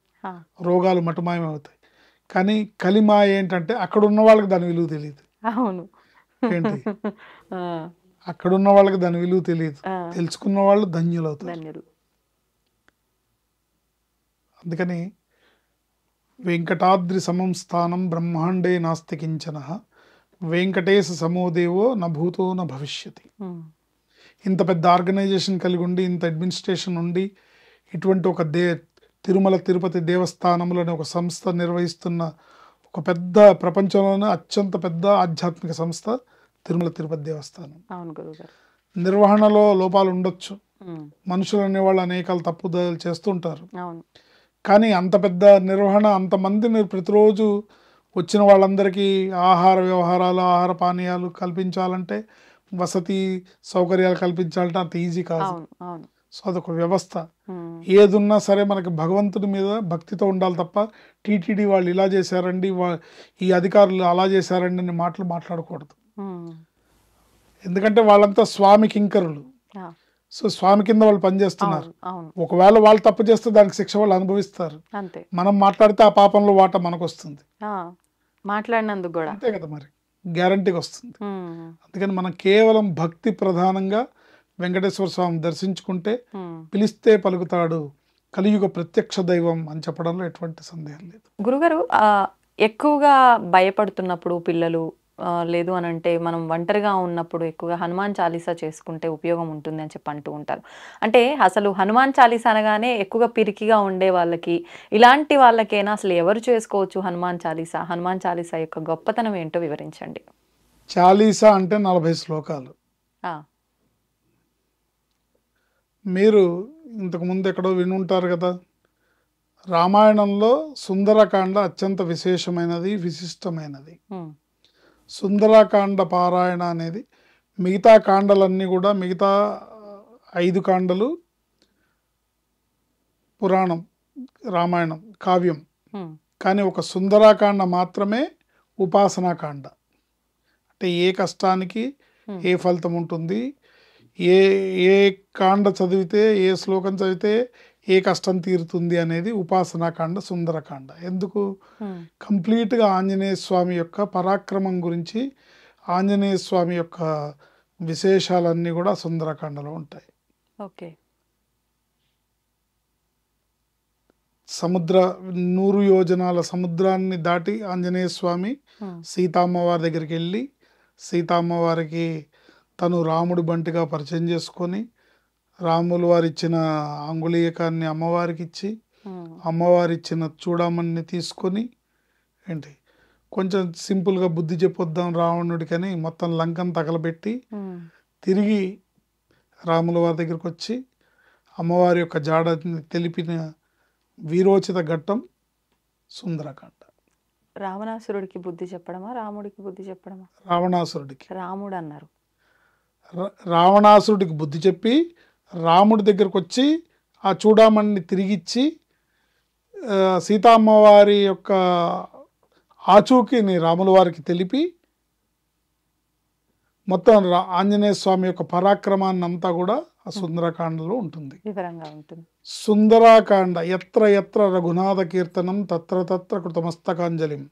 రోగాలు మటుమాయమవుతాయి. కానీ కలిమాయ ఏంటంటే అక్కడ ఉన్న వాళ్ళకి దాని విలువ తెలియదు. అవును, ఏంటి అక్కడ ఉన్న వాళ్ళకి దాని విలువ తెలియదు, తెలుసుకున్న వాళ్ళు ధన్యులవుతారు. అందుకని వెంకటాద్రి సమం స్థానం బ్రహ్మాండే నాస్తి కించన వెంకటేశ సమోదేవో న భూతో న భవిష్యతి. ఇంత పెద్ద ఆర్గనైజేషన్ కలిగి ఉండి, ఇంత అడ్మినిస్ట్రేషన్ ఉండి, ఇటువంటి ఒక తిరుమల తిరుపతి దేవస్థానంలోని ఒక సంస్థ నిర్వహిస్తున్న ఒక పెద్ద ప్రపంచంలోనే అత్యంత పెద్ద ఆధ్యాత్మిక సంస్థ తిరుమల తిరుపతి దేవస్థానం. నిర్వహణలో లోపాలు ఉండొచ్చు, మనుషులు అనేవాళ్ళు అనేకాలు తప్పుదాలు చేస్తుంటారు. కానీ అంత పెద్ద నిర్వహణ, అంతమందిని ప్రతిరోజు వచ్చిన వాళ్ళందరికీ ఆహార వ్యవహారాలు, ఆహార పానీయాలు కల్పించాలంటే, వసతి సౌకర్యాలు కల్పించాలంటే అంత ఈజీ కాదు. సో అదొక వ్యవస్థ. ఏదున్నా సరే మనకి భగవంతుడి మీద భక్తితో ఉండాలి తప్ప టీటీడీ వాళ్ళు ఇలా చేశారండి, ఈ అధికారులు అలా చేశారండి అని మాటలు మాట్లాడకూడదు. ఎందుకంటే వాళ్ళంతా స్వామి కింకరులు. సో స్వామి కింద వాళ్ళు పనిచేస్తున్నారు. ఒకవేళ వాళ్ళు తప్పు చేస్తే దానికి శిక్ష వాళ్ళు అనుభవిస్తారు. మనం మాట్లాడితే ఆ పాపంలో వాటా మనకు వస్తుంది, మాట్లాడినందుకు కూడా అంతే కదా, మరి గ్యారంటీగా వస్తుంది. అందుకని మనం కేవలం భక్తి ప్రధానంగా వెంకటేశ్వర స్వామి దర్శించుకుంటే పిలిస్తే పలుకుతాడు, కలియుగ ప్రత్యక్ష దైవం అని చెప్పడంలో ఎటువంటి సందేహం లేదు. గురుగారు, ఎక్కువగా భయపడుతున్నప్పుడు పిల్లలు, లేదు అని అంటే మనం ఒంటరిగా ఉన్నప్పుడు ఎక్కువగా హనుమాన్ చాలీసా చేసుకుంటే ఉపయోగం ఉంటుంది అని చెప్పి అంటూ ఉంటారు. అంటే అసలు హనుమాన్ చాలీసా అనగానే ఎక్కువగా పిరికిగా ఉండే వాళ్ళకి, ఇలాంటి వాళ్ళకైనా అసలు ఎవరు చేసుకోవచ్చు హనుమాన్ చాలీసా? హనుమాన్ చాలీసా యొక్క గొప్పతనం ఏంటో వివరించండి. చాలీసా అంటే 40 శ్లోకాలు. మీరు ఇంతకుముందు ఎక్కడో వినుంటారు కదా, రామాయణంలో సుందరకాండ అత్యంత విశేషమైనది, విశిష్టమైనది. సుందరకాండ పారాయణ అనేది మిగతా కాండలన్నీ కూడా, మిగతా 5 కాండలు పురాణం, రామాయణం కావ్యం, కానీ ఒక సుందరకాండ మాత్రమే ఉపాసనాకాండ. అంటే ఏ కష్టానికి ఏ ఫలితం ఉంటుంది, ఏ కాండ చదివితే, ఏ శ్లోకం చదివితే ఏ కష్టం తీరుతుంది అనేది ఉపాసనాకాండ, సుందరకాండ. ఎందుకు? కంప్లీట్గా ఆంజనేయ స్వామి యొక్క పరాక్రమం గురించి, ఆంజనేయ స్వామి యొక్క విశేషాలన్నీ కూడా సుందరకాండలో ఉంటాయి. సముద్ర 100 యోజనాల సముద్రాన్ని దాటి ఆంజనేయ స్వామి సీతామ్మవారి దగ్గరికి వెళ్ళి, సీతామ్మవారికి తను రాముడి బంటిగా పరిచయం చేసుకొని, రాములు వారు ఇచ్చిన అంగుళీయకాన్ని అమ్మవారికి ఇచ్చి, అమ్మవారి ఇచ్చిన చూడమని తీసుకొని, ఏంటి కొంచెం సింపుల్గా బుద్ధి చెప్పొద్దాం రావణుడికని మొత్తం లంకను తగలబెట్టి తిరిగి రాముల వారి దగ్గరికి వచ్చి అమ్మవారి యొక్క జాడని తెలిపిన వీరోచిత ఘట్టం సుందరకాండ. రావణాసురుడికి బుద్ధి చెప్పడమా, రాముడికి బుద్ధి చెప్పడమా? రావణాసురుడికి. రాముడు అన్నారు. రావణాసురుడికి బుద్ధి చెప్పి రాముడి దగ్గరకు వచ్చి ఆ చూడమని తిరిగిచ్చి, సీతామ్మవారి యొక్క ఆచూకీని రాముల వారికి తెలిపి, మొత్తం ఆంజనేయ స్వామి యొక్క పరాక్రమాన్ని అంతా కూడా ఆ సుందరకాండలో ఉంటుంది, వివరంగా ఉంటుంది. సుందరకాండ ఎత్ర ఎత్ర రఘునాథ కీర్తనం తత్ర తత్ర కృతమస్తకాంజలిం.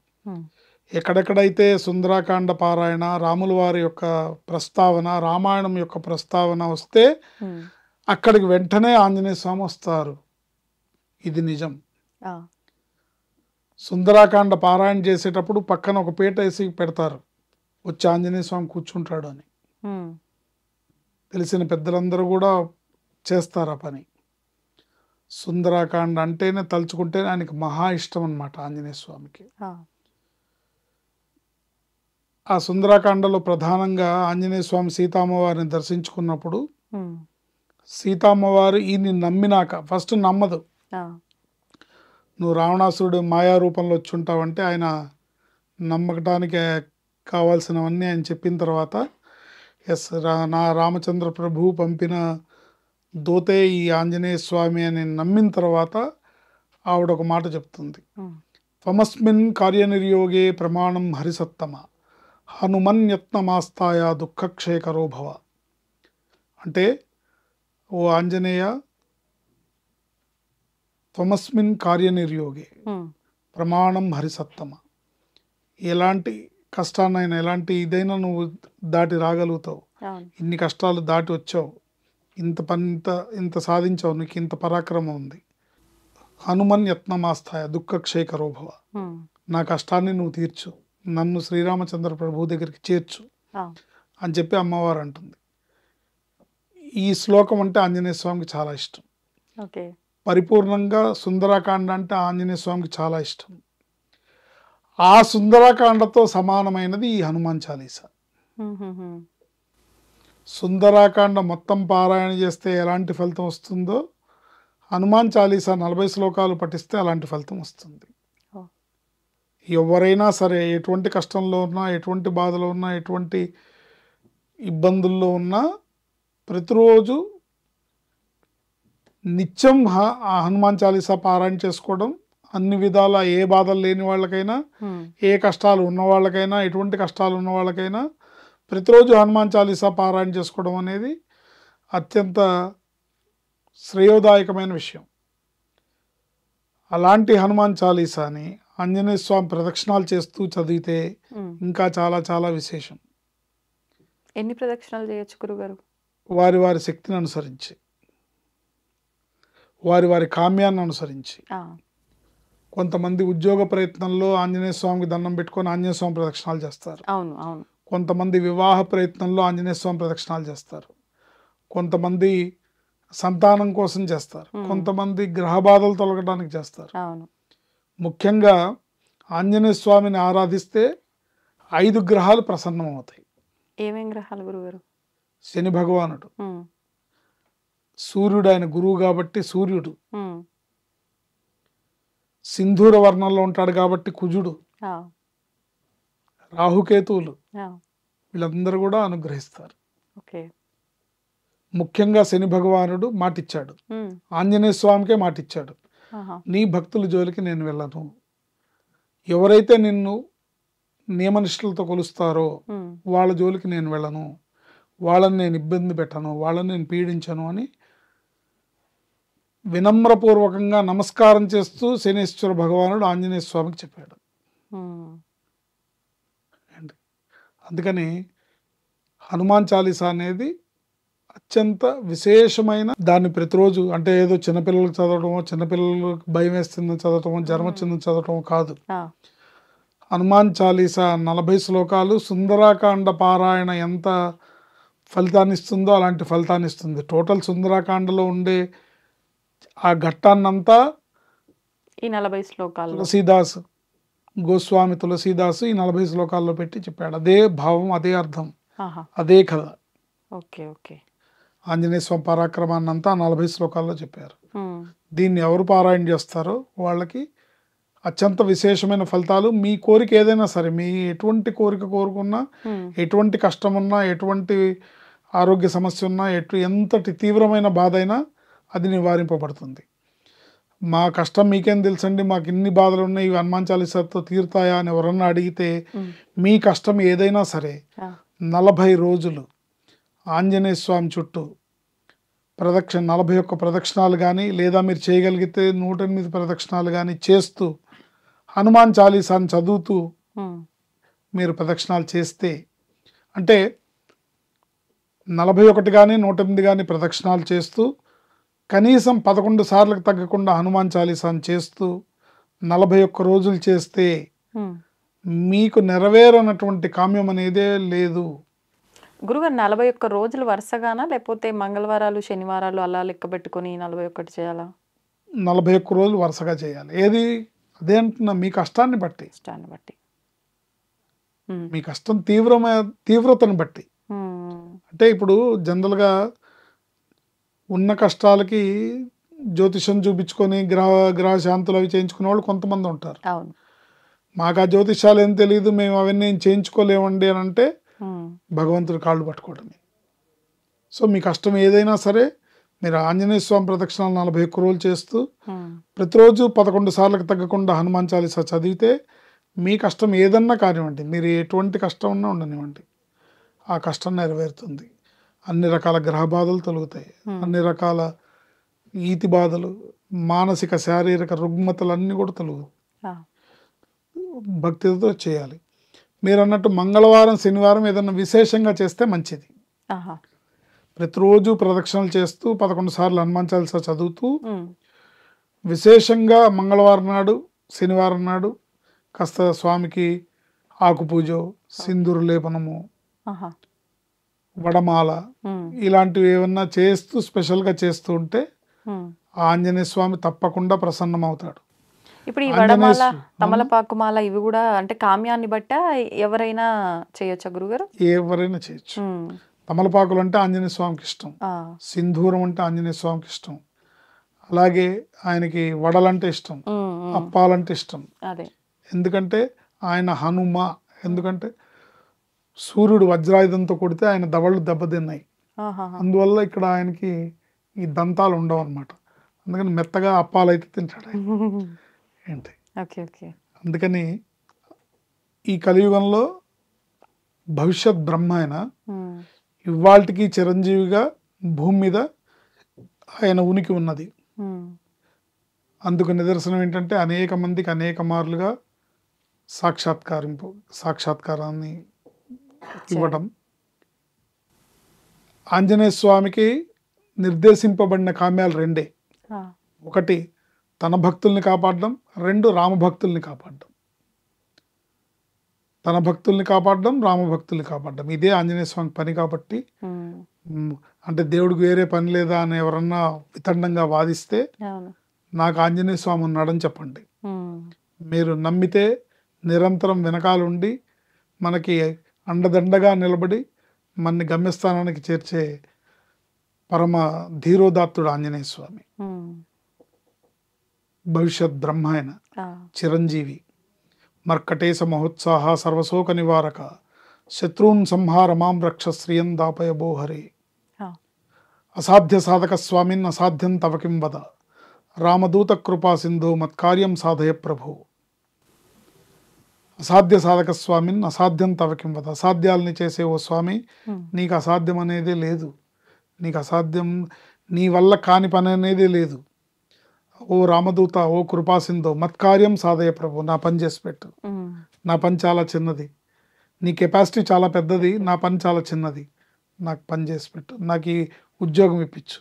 ఎక్కడెక్కడైతే సుందరకాండ పారాయణ, రాముల వారి యొక్క ప్రస్తావన, రామాయణం యొక్క ప్రస్తావన వస్తే అక్కడికి వెంటనే ఆంజనేయ స్వామి వస్తారు. ఇది నిజం. సుందరాకాండ పారాయణ చేసేటప్పుడు పక్కన ఒక పీట వేసి పెడతారు, వచ్చి ఆంజనేయ స్వామి కూర్చుంటాడు అని. తెలిసిన పెద్దలందరూ కూడా చేస్తారు ఆ పని. సుందరాకాండ అంటేనే తలుచుకుంటే ఆయనకి మహా ఇష్టం అన్నమాట ఆంజనేయ స్వామికి. ఆ సుందరాకాండలో ప్రధానంగా ఆంజనేయ స్వామి సీతామ్మవారిని దర్శించుకున్నప్పుడు సీతామ్మవారు ఈయన్ని నమ్మినాక, ఫస్ట్ నమ్మదు, నువ్వు రావణాసురుడు మాయా రూపంలో వచ్చి ఉంటావంటే ఆయన నమ్మకటానికి కావాల్సినవన్నీ ఆయన చెప్పిన తర్వాత, ఎస్ నా రామచంద్ర ప్రభు పంపిన దోతే ఈ ఆంజనేయ స్వామి అని నమ్మిన తర్వాత ఆవిడ ఒక మాట చెప్తుంది, త్వమస్మిన్ కార్యనిర్యోగే ప్రమాణం హరిసత్తమ హనుమన్యత్నమాస్తాయ దుఃఖక్షేకరో భవ. అంటే ఓ ఆంజనేయ, త్వమస్మిన్ కార్యనిర్యోగే ప్రమాణం హరిసత్తమ, ఎలాంటి కష్టాన్నైనా ఎలాంటి ఇదైనా నువ్వు దాటి రాగలుగుతావు. ఇన్ని కష్టాలు దాటి వచ్చావు, ఇంత సాధించావు, నీకు ఇంత పరాక్రమం ఉంది. హనుమన్ యత్నమాస్తాయ దుఃఖక్షేకరో భవ, నా కష్టాన్ని నువ్వు తీర్చు, నన్ను శ్రీరామచంద్ర ప్రభు దగ్గరికి చేర్చు అని చెప్పి అమ్మవారు అంటుంది. ఈ శ్లోకం అంటే ఆంజనేయ స్వామికి చాలా ఇష్టం. పరిపూర్ణంగా సుందరాకాండ అంటే ఆంజనేయ స్వామికి చాలా ఇష్టం. ఆ సుందరాకాండతో సమానమైనది ఈ హనుమాన్ చాలీసా. సుందరాకాండ మొత్తం పారాయణ చేస్తే ఎలాంటి ఫలితం వస్తుందో హనుమాన్ చాలీసా 40 శ్లోకాలు పఠిస్తే అలాంటి ఫలితం వస్తుంది. ఎవరైనా సరే ఎటువంటి కష్టంలో ఉన్నా, ఎటువంటి బాధలో ఉన్నా, ఎటువంటి ఇబ్బందుల్లో ఉన్నా ప్రతిరోజు నిత్యం హనుమాన్ చాలీసా పారాయణ చేసుకోవడం, అన్ని విధాల ఏ బాధలు లేని వాళ్ళకైనా, ఏ కష్టాలు ఉన్న వాళ్ళకైనా, ఎటువంటి కష్టాలు ఉన్న వాళ్ళకైనా ప్రతిరోజు హనుమాన్ చాలీసా పారాయణ చేసుకోవడం అనేది అత్యంత శ్రేయోదాయకమైన విషయం. అలాంటి హనుమాన్ చాలీసాని ఆంజనేయ స్వామి ప్రదక్షిణాలు చేస్తూ చదివితే ఇంకా చాలా చాలా విశేషం. ఎన్ని ప్రదక్షిణాలు చేయొచ్చు గురుగారు? వారి వారి శక్తిని అనుసరించి, వారి వారి కామ్యాన్ని అనుసరించి. కొంతమంది ఉద్యోగ ప్రయత్నంలో ఆంజనేయ స్వామికి దండం పెట్టుకొని ఆంజనేయ స్వామి ప్రదక్షిణాలు చేస్తారు. కొంతమంది వివాహ ప్రయత్నంలో ఆంజనేయ స్వామి ప్రదక్షిణాలు చేస్తారు. కొంతమంది సంతానం కోసం చేస్తారు. కొంతమంది గ్రహ బాధలు తొలగడానికి చేస్తారు. ముఖ్యంగా ఆంజనేయ స్వామిని ఆరాధిస్తే 5 గ్రహాలు ప్రసన్నం అవుతాయి. ఏమేం గ్రహాలు గురుగారు? శని భగవానుడు, సూర్యుడు ఆయన గురువు కాబట్టి సూర్యుడు, సింధూర వర్ణంలో ఉంటాడు కాబట్టి కుజుడు, రాహుకేతువులు, వీళ్ళందరూ కూడా అనుగ్రహిస్తారు. ముఖ్యంగా శని భగవానుడు మాటిచ్చాడు, ఆంజనేయ స్వామికే మాటిచ్చాడు, నీ భక్తుల జోలికి నేను వెళ్ళను, ఎవరైతే నిన్ను నియమనిష్టలతో కొలుస్తారో వాళ్ళ జోలికి నేను వెళ్ళను, వాళ్ళని నేను ఇబ్బంది పెట్టను, వాళ్ళని నేను పీడించను అని వినమ్రపూర్వకంగా నమస్కారం చేస్తూ శనేశ్వర భగవానుడు ఆంజనేయ స్వామికి చెప్పాడు. అందుకని హనుమాన్ చాలీసా అనేది అత్యంత విశేషమైన దాన్ని ప్రతిరోజు, అంటే ఏదో చిన్నపిల్లలకు చదవటమో, చిన్నపిల్లలకు భయం వేస్తుందని చదవటమో, జ్వరం వచ్చిందని చదవటమో కాదు. హనుమాన్ చాలీసా 40 శ్లోకాలు సుందరాకాండ పారాయణ ఎంత ఫలితాన్ని ఇస్తుందో అలాంటి ఫలితాన్ని ఇస్తుంది. టోటల్ సుందరాకాండలో ఉండే ఆ ఘట్టాన్నంతా ఈ 40 శ్లోకాలు తులసీదాస్ గోస్వామి తులసీదాసు ఈ 40 శ్లోకాల్లో పెట్టి చెప్పాడు. అదే భావం, అదే అర్థం, అదే కథ. ఆంజనేయ స్వామి పరాక్రమాన్ని అంతా 40 శ్లోకాల్లో చెప్పారు. దీన్ని ఎవరు పారాయణ చేస్తారో వాళ్ళకి అత్యంత విశేషమైన ఫలితాలు. మీ కోరిక ఏదైనా సరే, మీ ఎటువంటి కోరిక కోరుకున్నా, ఎటువంటి కష్టం ఉన్నా, ఎటువంటి ఆరోగ్య సమస్య ఉన్నా, ఎంతటి తీవ్రమైన బాధ అయినా అది నివారింపబడుతుంది. మా కష్టం మీకేం తెలుసండి, మాకు ఇన్ని బాధలు ఉన్నాయి, ఇవి హనుమాన్ చాలీసాతో తీరుతాయా అని ఎవరన్నా అడిగితే, మీ కష్టం ఏదైనా సరే 40 రోజులు ఆంజనేయ స్వామి చుట్టూ 41 ప్రదక్షిణాలు కానీ, లేదా మీరు చేయగలిగితే 108 ప్రదక్షిణాలు కానీ చేస్తూ హనుమాన్ చాలీసాని చదువుతూ మీరు ప్రదక్షిణాలు చేస్తే, అంటే 41 కానీ 108 కానీ ప్రదక్షిణాలు చేస్తూ కనీసం 11 సార్లకు తగ్గకుండా హనుమాన్ చాలీసాను చేస్తూ 41 రోజులు చేస్తే మీకు నెరవేరనటువంటి కామ్యం అనేదే లేదు. గురుగారు 41 రోజులు వరుసగానా, లేకపోతే మంగళవారాలు శనివారాలు అలా లెక్క పెట్టుకొని 41 చేయాలా? 41 రోజులు వరుసగా చేయాలి. ఏది అదే అంటున్నా, మీ కష్టాన్ని బట్టి, ఇష్టాన్ని బట్టి, మీ కష్టం తీవ్రతను బట్టి. అంటే ఇప్పుడు జనరల్గా ఉన్న కష్టాలకి జ్యోతిషం చూపించుకొని గ్రహ శాంతులు అవి చేయించుకునే వాళ్ళు కొంతమంది ఉంటారు. అవును. మాకు ఆ జ్యోతిషాలు ఏం తెలియదు, మేము అవన్నీ ఏం చేయించుకోలేమండి అని అంటే భగవంతుడి కాళ్ళు పట్టుకోవడమే. సో మీ కష్టం ఏదైనా సరే మీరు ఆంజనేయ స్వామి ప్రదక్షిణాలు 41 రోజులు చేస్తూ ప్రతిరోజు 11 సార్లకు తగ్గకుండా హనుమాన్ చాలీసా చదివితే మీ కష్టం ఏదన్నా కానివ్వండి, మీరు ఎటువంటి కష్టం ఉన్నా ఉండనివ్వండి, ఆ కష్టం నెరవేరుతుంది. అన్ని రకాల గ్రహ బాధలు తొలుగుతాయి, అన్ని రకాల ఈతి బాధలు, మానసిక శారీరక రుగ్మతలు అన్నీ కూడా తొలుగుతాయి. భక్తితో చేయాలి. మీరు అన్నట్టు మంగళవారం శనివారం ఏదన్నా విశేషంగా చేస్తే మంచిది. ప్రతిరోజు ప్రదక్షిణలు చేస్తూ 11 సార్లు హనుమాన్ చాలీసా చదువుతూ విశేషంగా మంగళవారం నాడు శనివారం నాడు కాస్త స్వామికి ఆకు పూజ, సింధూరు లేపనము, వడమాల ఇలాంటివి ఏమన్నా చేస్తూ స్పెషల్గా చేస్తూ ఉంటే ఆంజనేయ స్వామి తప్పకుండా ప్రసన్నమవుతాడు. ఇప్పుడు ఈ వడమాల, తమలపాకుమాల ఇవి కూడా అంటే కామ్యాన్ని బట్ట ఎవరైనా చేయొచ్చా గురుగారు? ఎవరైనా చేయొచ్చు. తమలపాకులు అంటే ఆంజనేయ స్వామికి ఇష్టం, సింధూరం అంటే ఆంజనేయ స్వామికి ఇష్టం, అలాగే ఆయనకి వడలంటే ఇష్టం, అప్పాలంటే ఇష్టం. ఎందుకంటే ఆయన హనుమ, ఎందుకంటే సూర్యుడు వజ్రాయుధంతో కొడితే ఆయన దవళ్ళు దెబ్బతిన్నాయి, అందువల్ల ఇక్కడ ఆయనకి ఈ దంతాలు ఉండవు అనమాట. అందుకని మెత్తగా అప్పాలు అయితే తింటాడు ఆయన. ఏంటి అందుకని ఈ కలియుగంలో భవిష్యత్ బ్రహ్మ ఆయన ఇవాళకి చిరంజీవిగా భూమి మీద ఆయన ఉనికి ఉన్నది. అందుకు నిదర్శనం ఏంటంటే అనేక మందికి అనేక మార్లుగా సాక్షాత్కారాన్ని ఇవ్వడం. ఆంజనేయ స్వామికి నిర్దేశింపబడిన కామ్యాలు రెండే. ఒకటి తన భక్తుల్ని కాపాడడం, 2 రామభక్తుల్ని కాపాడడం. తన భక్తుల్ని కాపాడడం, రామభక్తుల్ని కాపాడడం, ఇదే ఆంజనేయ స్వామి పని. కాబట్టి అంటే దేవుడికి వేరే పని లేదా అని ఎవరన్నా వితండంగా వాదిస్తే నాకు ఆంజనేయ స్వామి ఉన్నాడని చెప్పండి. మీరు నమ్మితే నిరంతరం వెనకాలండి మనకి అండదండగా నిలబడి మన గమ్యస్థానానికి చేర్చే పరమ ధీరోదాత్తుడు ఆంజనేయ స్వామి. భవిష్యత్ బ్రహ్మ ఆయన, చిరంజీవి. మర్కటేశ మహోత్సాహ సర్వశోక నివారక శత్రూన్ సంహార మాం రక్ష శ్రియం దాపయ బోహరే. అసాధ్య సాధక స్వామిన్ అసాధ్యం తవ కిం వద రామదూత కృపా సింధు మత్కార్యం సాధయ ప్రభు. అసాధ్య సాధక స్వామిన్ అసాధ్యం తవ కిం వద. అసాధ్యాలని చేసే ఓ స్వామి, నీకు అసాధ్యం అనేదే లేదు, నీకు అసాధ్యం, నీ వల్ల కాని పని అనేదే లేదు. ఓ రామదూత, ఓ కృపాసింధు మత్కార్యం సాధయ ప్రభు, నా పని చేసి పెట్టు. నా పని చాలా చిన్నది, నీ కెపాసిటీ చాలా పెద్దది, నా పని చాలా చిన్నది, నాకు పని చేసి పెట్టు. నాకు ఈ ఉద్యోగం ఇప్పించు,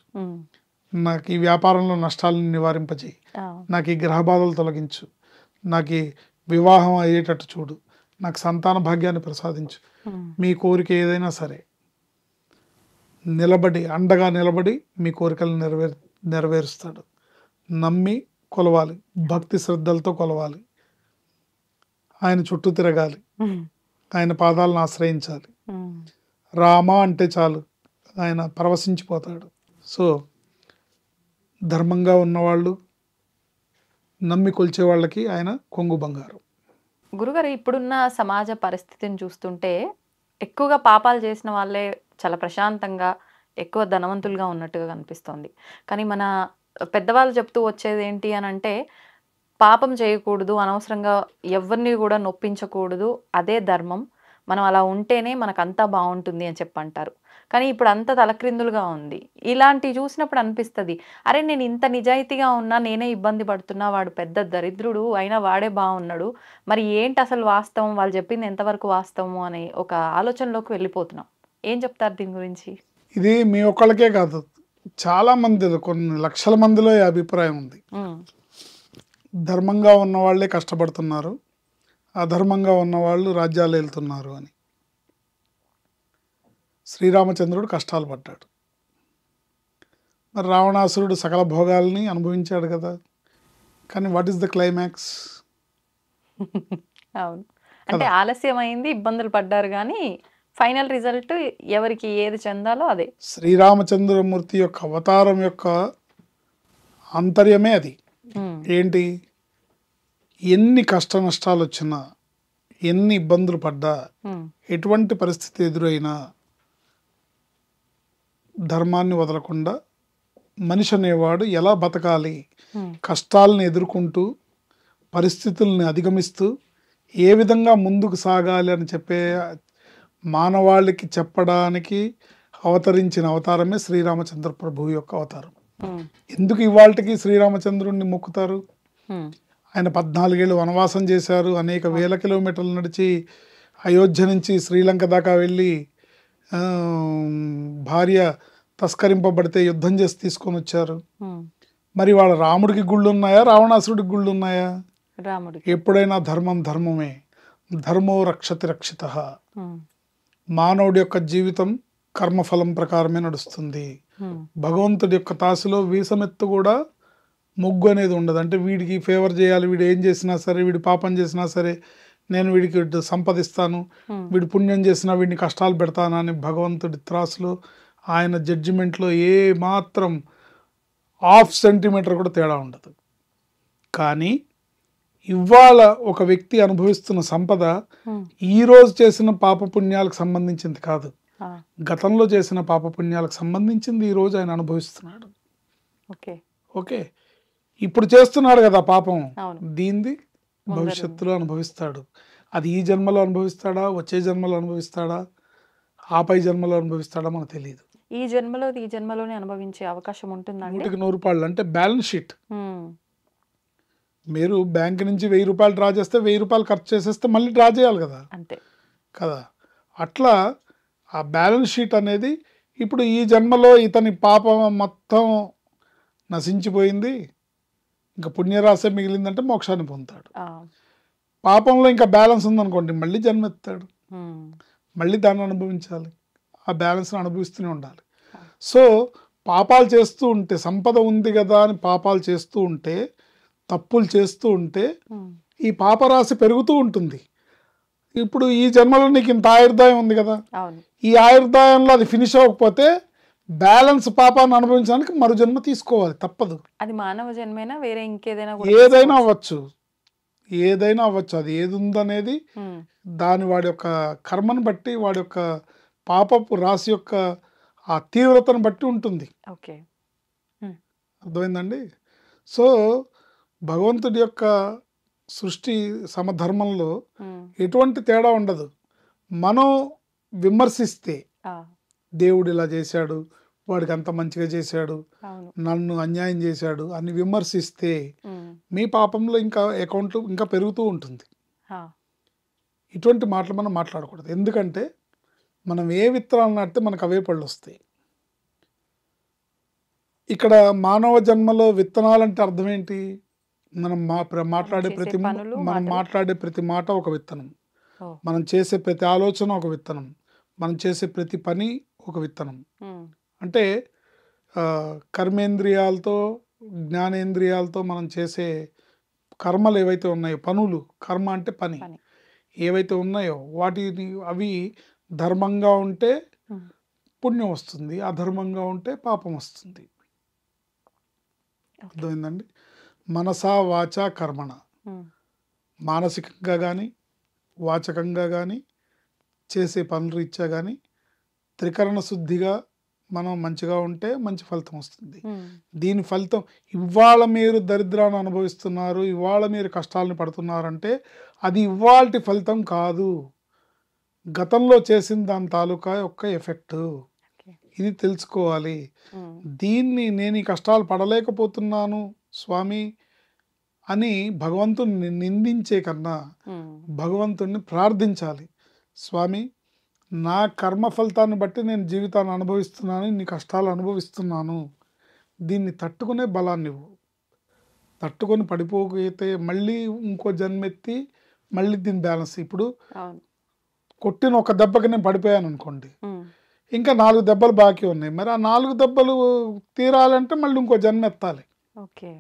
నాకు ఈ వ్యాపారంలో నష్టాలను నివారింపజేయి, నాకు ఈ గ్రహ బాధలు తొలగించు, నాకు ఈ వివాహం అయ్యేటట్టు చూడు, నాకు సంతాన భాగ్యాన్ని ప్రసాదించు. మీ కోరిక ఏదైనా సరే నిలబడి, అండగా నిలబడి మీ కోరికలను నెరవేరుస్తాడు. నమ్మి కొలవాలి, భక్తి శ్రద్ధలతో కొలవాలి, ఆయన చుట్టూ తిరగాలి, ఆయన పాదాలను ఆశ్రయించాలి. రామ అంటే చాలు ఆయన పరవశించిపోతాడు. సో ధర్మంగా ఉన్నవాళ్ళు, నమ్మి కొలిచే వాళ్ళకి ఆయన కొంగు బంగారం. గురుగారు, ఇప్పుడున్న సమాజ పరిస్థితిని చూస్తుంటే ఎక్కువగా పాపాలు చేసిన వాళ్ళే చాలా ప్రశాంతంగా ఎక్కువ ధనవంతులుగా ఉన్నట్టుగా కనిపిస్తోంది. కానీ మన పెద్దవాళ్ళు చెప్తూ వచ్చేది ఏంటి అని అంటే, పాపం చేయకూడదు, అనవసరంగా ఎవరిని కూడా నొప్పించకూడదు, అదే ధర్మం, మనం అలా ఉంటేనే మనకంతా బాగుంటుంది అని చెప్పంటారు. కానీ ఇప్పుడు అంత తలక్రిందులుగా ఉంది. ఇలాంటివి చూసినప్పుడు అనిపిస్తుంది, అరే నేను ఇంత నిజాయితీగా ఉన్నా, నేనే ఇబ్బంది పడుతున్నా, వాడు పెద్ద దరిద్రుడు అయినా వాడే బాగున్నాడు, మరి ఏంటి అసలు వాస్తవం, వాళ్ళు చెప్పింది ఎంతవరకు వాస్తవము అనే ఒక ఆలోచనలోకి వెళ్ళిపోతున్నాం. ఏం చెప్తారు దీని గురించి? ఇది మీ ఒక్కళ్ళకే కాదు, చాలా మంది, కొన్ని లక్షల మందిలో ఈ అభిప్రాయం ఉంది. ధర్మంగా ఉన్న వాళ్ళే కష్టపడుతున్నారు, అధర్మంగా ఉన్న వాళ్ళు రాజ్యాలు వెళ్తున్నారు అని. శ్రీరామచంద్రుడు కష్టాలు పడ్డాడు, మరి రావణాసురుడు సకల భోగాల్ని అనుభవించాడు కదా. కానీ వాట్ ఈస్ ద క్లైమాక్స్? అవును, అంటే ఆలస్యమైంది, ఇబ్బందులు పడ్డారు, కానీ ఫైనల్ రిజల్ట్ ఎవరికి ఏది చెందాలో అదే. శ్రీరామచంద్రమూర్తి యొక్క అవతారం యొక్క ఆంతర్యమే అది. ఏంటి? ఎన్ని కష్ట నష్టాలు వచ్చినా, ఎన్ని ఇబ్బందులు పడ్డా, ఎటువంటి పరిస్థితి ఎదురైనా ధర్మాన్ని వదలకుండా మనిషి అనేవాడు ఎలా బతకాలి, కష్టాలను ఎదుర్కొంటూ పరిస్థితుల్ని అధిగమిస్తూ ఏ విధంగా ముందుకు సాగాలి అని చెప్పే మానవాళికి చెప్పడానికి అవతరించిన అవతారమే శ్రీరామచంద్ర ప్రభువు యొక్క అవతారం. ఎందుకు ఇవాళకి శ్రీరామచంద్రుణ్ణి మొక్కుతారు? ఆయన 14 ఏళ్ళు వనవాసం చేశారు, అనేక వేల కిలోమీటర్లు నడిచి అయోధ్య నుంచి శ్రీలంక దాకా వెళ్ళి భార్య తస్కరింపబడితే యుద్ధం చేసి తీసుకొని వచ్చారు. మరి వాళ్ళ రాముడికి గుళ్ళు ఉన్నాయా, రావణాసురుడికి గుళ్ళు ఉన్నాయా? రాముడి. ఎప్పుడైనా ధర్మం ధర్మమే, ధర్మో రక్షతి రక్షిత. మానవుడి యొక్క జీవితం కర్మఫలం ప్రకారమే నడుస్తుంది. భగవంతుడి యొక్క తాసులో వీసమెత్తు కూడా మొగ్గు అనేది ఉండదు. అంటే వీడికి ఫేవర్ చేయాలి, వీడు ఏం చేసినా సరే, వీడు పాపం చేసినా సరే నేను వీడికి సంపదిస్తాను, వీడు పుణ్యం చేసినా వీడిని కష్టాలు పెడతాను అని భగవంతుడి త్రాసులో, ఆయన జడ్జిమెంట్లో ఏ మాత్రం హాఫ్ సెంటీమీటర్ కూడా తేడా ఉండదు. కానీ ఇవాళ ఒక వ్యక్తి అనుభవిస్తున్న సంపద ఈరోజు చేసిన పాపపుణ్యాలకు సంబంధించింది కాదు, గతంలో చేసిన పాపపుణ్యాలకు సంబంధించింది ఈరోజు ఆయన అనుభవిస్తున్నాడు. ఓకే, ఇప్పుడు చేస్తున్నాడు కదా పాపం, దీనిది భవిష్యత్తులో అనుభవిస్తాడు. అది ఈ జన్మలో అనుభవిస్తాడా, వచ్చే జన్మలో అనుభవిస్తాడా, ఆపై జన్మలో అనుభవిస్తాడా మనకు తెలియదు. ఈ జన్మలోనే అనుభవించే అవకాశం ఉంటుందండి. 100 రూపాయలు అంటే బ్యాలెన్స్ షీట్. మీరు బ్యాంక్ నుంచి 1000 రూపాయలు డ్రా చేస్తే 1000 రూపాయలు ఖర్చు చేసేస్తే మళ్ళీ డ్రా చేయాలి కదా, అంతే కదా. అట్లా ఆ బ్యాలెన్స్ షీట్ అనేది ఇప్పుడు ఈ జన్మలో ఇతని పాపం మొత్తం నశించిపోయింది, ఇంకా పుణ్యరాశి మిగిలిందంటే మోక్షాన్ని పొందుతాడు. పాపంలో ఇంకా బ్యాలెన్స్ ఉందనుకోండి, మళ్ళీ జన్మెత్తాడు, మళ్ళీ దాన్ని అనుభవించాలి, ఆ బ్యాలెన్స్ని అనుభవిస్తూనే ఉండాలి. సో పాపాలు చేస్తూ ఉంటే, సంపద ఉంది కదా అని పాపాలు చేస్తూ ఉంటే, తప్పులు చేస్తూ ఉంటే ఈ పాపరాశి పెరుగుతూ ఉంటుంది. ఇప్పుడు ఈ జన్మలో నీకు ఇంత ఆయుర్దాయం ఉంది కదా, ఈ ఆయుర్దాయంలో అది ఫినిష్ అవ్వకపోతే బ్యాలెన్స్ పాపాన్ని అనుభవించడానికి మరో జన్మ తీసుకోవాలి, తప్పదు. అది మానవ జన్మైనా వేరే ఇంకేదైనా ఏదైనా అవ్వచ్చు, ఏదైనా అవ్వచ్చు. అది ఏది ఉందనేది దాని వాడి యొక్క కర్మను బట్టి, వాడి యొక్క పాపపు రాశి యొక్క ఆ తీవ్రతను బట్టి ఉంటుంది. అర్థమైందండి? సో భగవంతుడి యొక్క సృష్టి సమధర్మంలో ఎటువంటి తేడా ఉండదు. మనం విమర్శిస్తే దేవుడు ఇలా చేశాడు, వాడికి అంత మంచిగా చేశాడు, నన్ను అన్యాయం చేశాడు అని విమర్శిస్తే మీ పాపంలో ఇంకా అకౌంట్లు ఇంకా పెరుగుతూ ఉంటుంది. ఇటువంటి మాటలు మనం మాట్లాడకూడదు. ఎందుకంటే మనం ఏ విత్తనాలు నాటితే మనకు అవే పళ్ళు వస్తాయి. ఇక్కడ మానవ జన్మలో విత్తనాలంటే అర్థం ఏంటి? మనం మాట్లాడే ప్రతి మాట ఒక విత్తనం, మనం చేసే ప్రతి ఆలోచన ఒక విత్తనం, మనం చేసే ప్రతి పని ఒక విత్తనం. అంటే కర్మేంద్రియాలతో జ్ఞానేంద్రియాలతో మనం చేసే కర్మలు ఏవైతే ఉన్నాయో, పనులు, కర్మ అంటే పని, ఏవైతే ఉన్నాయో వాటిని అవి ధర్మంగా ఉంటే పుణ్యం వస్తుంది, అధర్మంగా ఉంటే పాపం వస్తుంది. అర్థమైందండి? మనసా వాచా కర్మణ, మానసికంగా కానీ వాచకంగా కానీ చేసే పనుల రీత్యా కానీ త్రికరణ శుద్ధిగా మనం మంచిగా ఉంటే మంచి ఫలితం వస్తుంది. దీని ఫలితం ఇవాళ మీరు దరిద్రాన్ని అనుభవిస్తున్నారు, ఇవాళ మీరు కష్టాలను పడుతున్నారంటే అది ఇవాల్టి ఫలితం కాదు, గతంలో చేసిన దాని తాలూకా యొక్క ఎఫెక్ట్. ఇది తెలుసుకోవాలి. దీన్ని నేను ఈ కష్టాలు పడలేకపోతున్నాను స్వామి అని భగవంతుని నిందించే కన్నా భగవంతుణ్ణి ప్రార్థించాలి. స్వామి నా కర్మ ఫలితాన్ని బట్టి నేను జీవితాన్ని అనుభవిస్తున్నాను, ఇన్ని కష్టాలు అనుభవిస్తున్నాను, దీన్ని తట్టుకునే బలాన్ని ఇవ్వు. తట్టుకొని పడిపోతే మళ్ళీ ఇంకో జన్మెత్తి మళ్ళీ దీన్ని బ్యాలెన్స్. ఇప్పుడు అవును. కొట్టిన ఒక దెబ్బకి నేను పడిపోయాను అనుకోండి, ఉమ్. ఇంకా 4 దెబ్బలు బాకీ ఉన్నాయి. మరి ఆ 4 దెబ్బలు తీరాలంటే మళ్ళీ ఇంకో జన్మ ఎత్తాలి. ఓకే.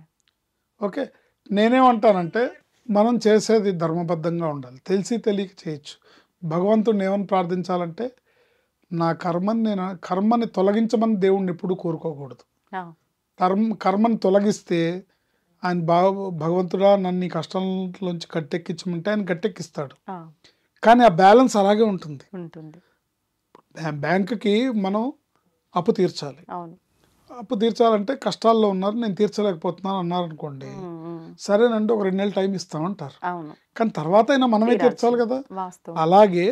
ఓకే, నేనేమంటానంటే మనం చేసేది ధర్మబద్ధంగా ఉండాలి. తెలిసి తెలియక చేయొచ్చు. భగవంతుడిని ఏమని ప్రార్థించాలంటే నా కర్మని తొలగించమని దేవుణ్ణి ఎప్పుడూ కోరుకోకూడదు. ఆ. కర్మని తొలగిస్తే ఆయన భగవంతుడా నన్ను ఈ కష్టంలోంచి గట్టెక్కించమంటే ఆయన గట్టెక్కిస్తాడు. ఆ. కానీ ఆ బ్యాలెన్స్ అలాగే ఉంటుంది. ఉంటుంది. బ్యాంకుకి మనం అప్పు తీర్చాలి. అవును. అప్పు తీర్చాలంటే కష్టాల్లో ఉన్నారు, నేను తీర్చలేకపోతున్నాను అన్నారు అనుకోండి, ఉమ్, ఉమ్. సరేనంటే ఒక 2 నెలలు టైం ఇస్తామంటారు. అవును. కానీ తర్వాత అయినా మనమే తీరాల్సింది. తీర్చాలి కదా. వాస్తవం. అలాగే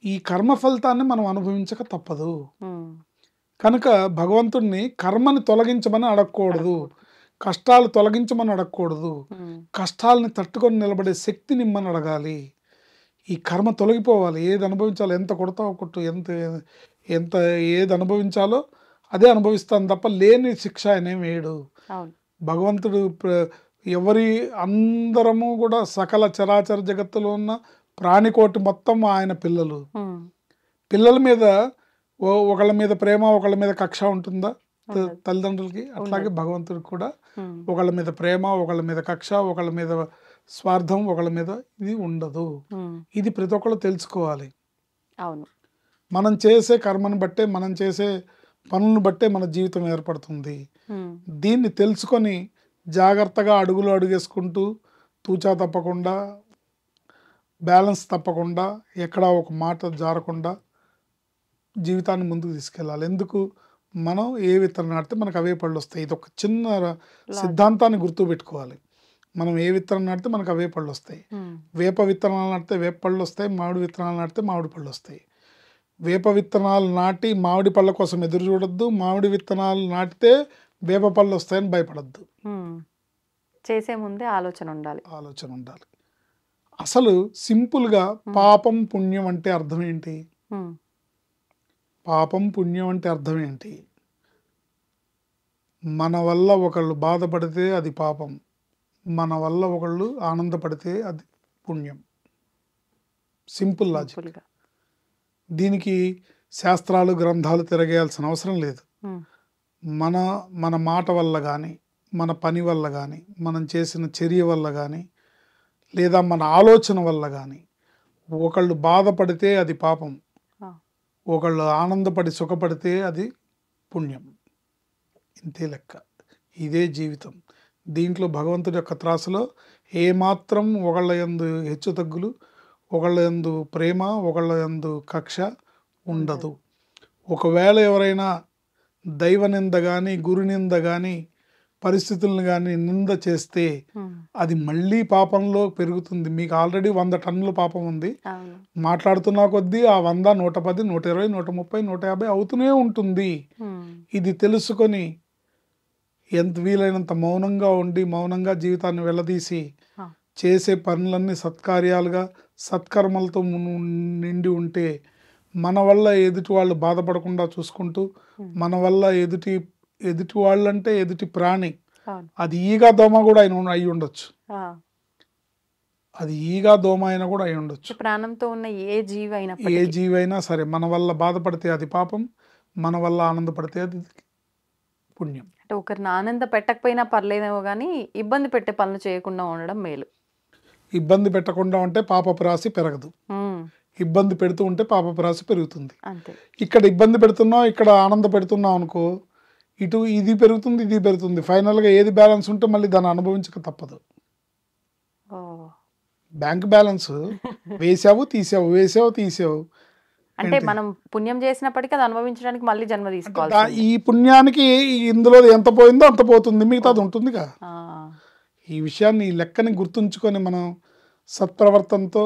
ఈ కర్మ ఫలితాన్ని మనం అనుభవించక తప్పదు. ఉమ్. కనుక భగవంతుడిని కర్మని తొలగించమని అడగకూడదు, కష్టాలు తొలగించమని అడగకూడదు, ఉమ్. కష్టాలని తట్టుకొని నిలబడే శక్తి నిమ్మని అడగాలి. ఈ కర్మ తొలగిపోవాలి. ఏది అనుభవించాలో, ఎంత కొడతావో కొట్టు, ఎంత ఎంత ఏది అనుభవించాలో అదే అనుభవిస్తాను తప్ప లేని శిక్ష ఆయనేం వేయడు. అవును. భగవంతుడు ఎవరి అందరము కూడా సకల చరాచర జగత్తులో ఉన్న ప్రాణికోటి మొత్తం ఆయన పిల్లలు. ఉమ్. పిల్లల మీద ఒకళ్ళ మీద ప్రేమ, ఒకళ్ళ మీద కక్ష ఉంటుందా ఉండదు. తల్లిదండ్రులకి? అట్లాగే ఉండదు. భగవంతుడికి కూడా ఉమ్. ఒకళ్ళ మీద ప్రేమ, ఒకళ్ళ మీద కక్ష, ఒకళ్ళ మీద స్వార్థం, ఒకళ్ళ మీద ఇది ఉండదు. ఉమ్. ఇది ప్రతి ఒక్కళ్ళు తెలుసుకోవాలి. అవును. మనం చేసే కర్మను బట్టే, మనం చేసే పనులను బట్టే మన జీవితం ఏర్పడుతుంది. ఉమ్. దీన్ని తెలుసుకొని జాగ్రత్తగా అడుగులు అడుగేసుకుంటూ తూచా తప్పకుండా, బ్యాలెన్స్ తప్పకుండా, ఎక్కడా ఒక మాట జారకుండా జీవితాన్ని ముందుకు తీసుకెళ్ళాలి. ఎందుకు? మనం ఏ విత్తనం నాటితే మనకు అవే పళ్ళు వస్తాయి. ఇది ఒక చిన్న సిద్ధాంతాన్ని గుర్తుపెట్టుకోవాలి. మనం ఏ విత్తనం నాటితే మనకు అవే పళ్ళు వస్తాయి. ఉమ్. వేప విత్తనాలు నాటితే వేప పళ్ళు వస్తాయి, మామిడి విత్తనాలు నాటితే మామిడి పళ్ళు వస్తాయి. వేప విత్తనాలు నాటి మామిడి పళ్ళ కోసం ఎదురు చూడొద్దు, మామిడి విత్తనాలు నాటితే వేప పళ్ళు వస్తాయని భయపడద్దు. ఉమ్. చేసే ముందే ఆలోచన ఉండాలి. ఆలోచన ఉండాలి. అసలు సింపుల్గా పాపం పుణ్యం అంటే అర్థం ఏంటి? ఉమ్. పాపం పుణ్యం అంటే అర్థం ఏంటి? మన వల్ల ఒకళ్ళు బాధపడితే అది పాపం, మన వల్ల ఒకళ్ళు ఆనందపడితే అది పుణ్యం. Simple logic. సింపుల్గా. దీనికి శాస్త్రాలు గ్రంథాలు తిరగేయాల్సిన అవసరం లేదు. ఉమ్. మన మన మాట వల్ల కానీ, మన పని వల్ల కానీ, మనం చేసిన చర్య వల్ల కానీ, లేదా మన ఆలోచన వల్ల కానీ ఒకళ్ళు బాధపడితే అది పాపం, ఆ. ఒకళ్ళు ఆనందపడి సుఖపడితే అది పుణ్యం. ఇంతే లెక్క. ఇదే జీవితం. దీంట్లో భగవంతుడి యొక్క త్రాసులో ఏమాత్రం ఒకళ్ళ యందు హెచ్చు తగ్గులు, ఒకళ్ళ యందు ప్రేమ, ఒకళ్ళ యందు కక్ష ఉండదు. ఒకవేళ ఎవరైనా దైవ నింద కానీ, గురు నింద కానీ, పరిస్థితులను కానీ నింద చేస్తే ఉమ్. అది మళ్ళీ పాపంలో పెరుగుతుంది. మీకు ఆల్రెడీ 100 టన్నుల పాపం ఉంది. అవును. మాట్లాడుతున్న కొద్దీ ఆ 100, 110, 120, 130, 150 అవుతూనే ఉంటుంది. ఉమ్. ఇది తెలుసుకొని ఎంత వీలైనంత మౌనంగా ఉండి, మౌనంగా జీవితాన్ని వెళ్ళదీసి ఆ. చేసే పనులన్నీ సత్కార్యాలుగా, సత్కర్మలతో నిండి ఉంటే మన వల్ల ఎదుటి వాళ్ళు బాధపడకుండా చూసుకుంటూ, మన వల్ల ఎదుటి వాళ్ళంటే ఎదుటి ప్రాణి, అవును. అది ఈగా దోమ కూడా అయి ఉండొచ్చు. ఆ. అది ఈగా దోమ అయినా కూడా అయి ఉండొచ్చు. ప్రాణంతో ఉన్న ఏ జీవి ఏ అయినప్పటికీ జీవైనా సరే మన వల్ల బాధపడితే అది పాపం, మన వల్ల ఆనందపడితే అది పుణ్యం. అంటే ఒకరిని ఆనంద పెట్టకపోయినా పర్లేదేమో కానీ ఇబ్బంది పెట్టే పనులు చేయకుండా ఉండడం మేలు. ఇబ్బంది పెట్టకుండా ఉంటే పాపపు రాశి పెరగదు, ఉమ్. ఇబ్బంది పెడుతూ ఉంటే పాపపు రాశి పెరుగుతుంది. అంతే. ఇక్కడ ఇబ్బంది పెడుతున్నావు, ఇక్కడ ఆనంద పెడుతున్నావు అనుకో, ఇటు ఇది పెరుగుతుంది, ఇది పెరుగుతుంది. ఫైనల్గా ఏది బ్యాలెన్స్ ఉంటే మళ్ళీ దాన్ని అనుభవించక తప్పదు. ఓ. బ్యాంక్ బ్యాలెన్స్ వేసావు తీసావు, వేసావు తీసావు. అంటే మనం పుణ్యం చేసినప్పటికీ అది అనుభవించడానికి మళ్ళీ జన్మ తీసుకోవాలి. ఈ పుణ్యానికి ఇందులో ఎంత పోయిందో అంత పోతుంది, మిగతాది ఉంటుందిగా. ఈ విషయాన్ని, ఈ లెక్కని గుర్తుంచుకొని మనం సత్ప్రవర్తనతో,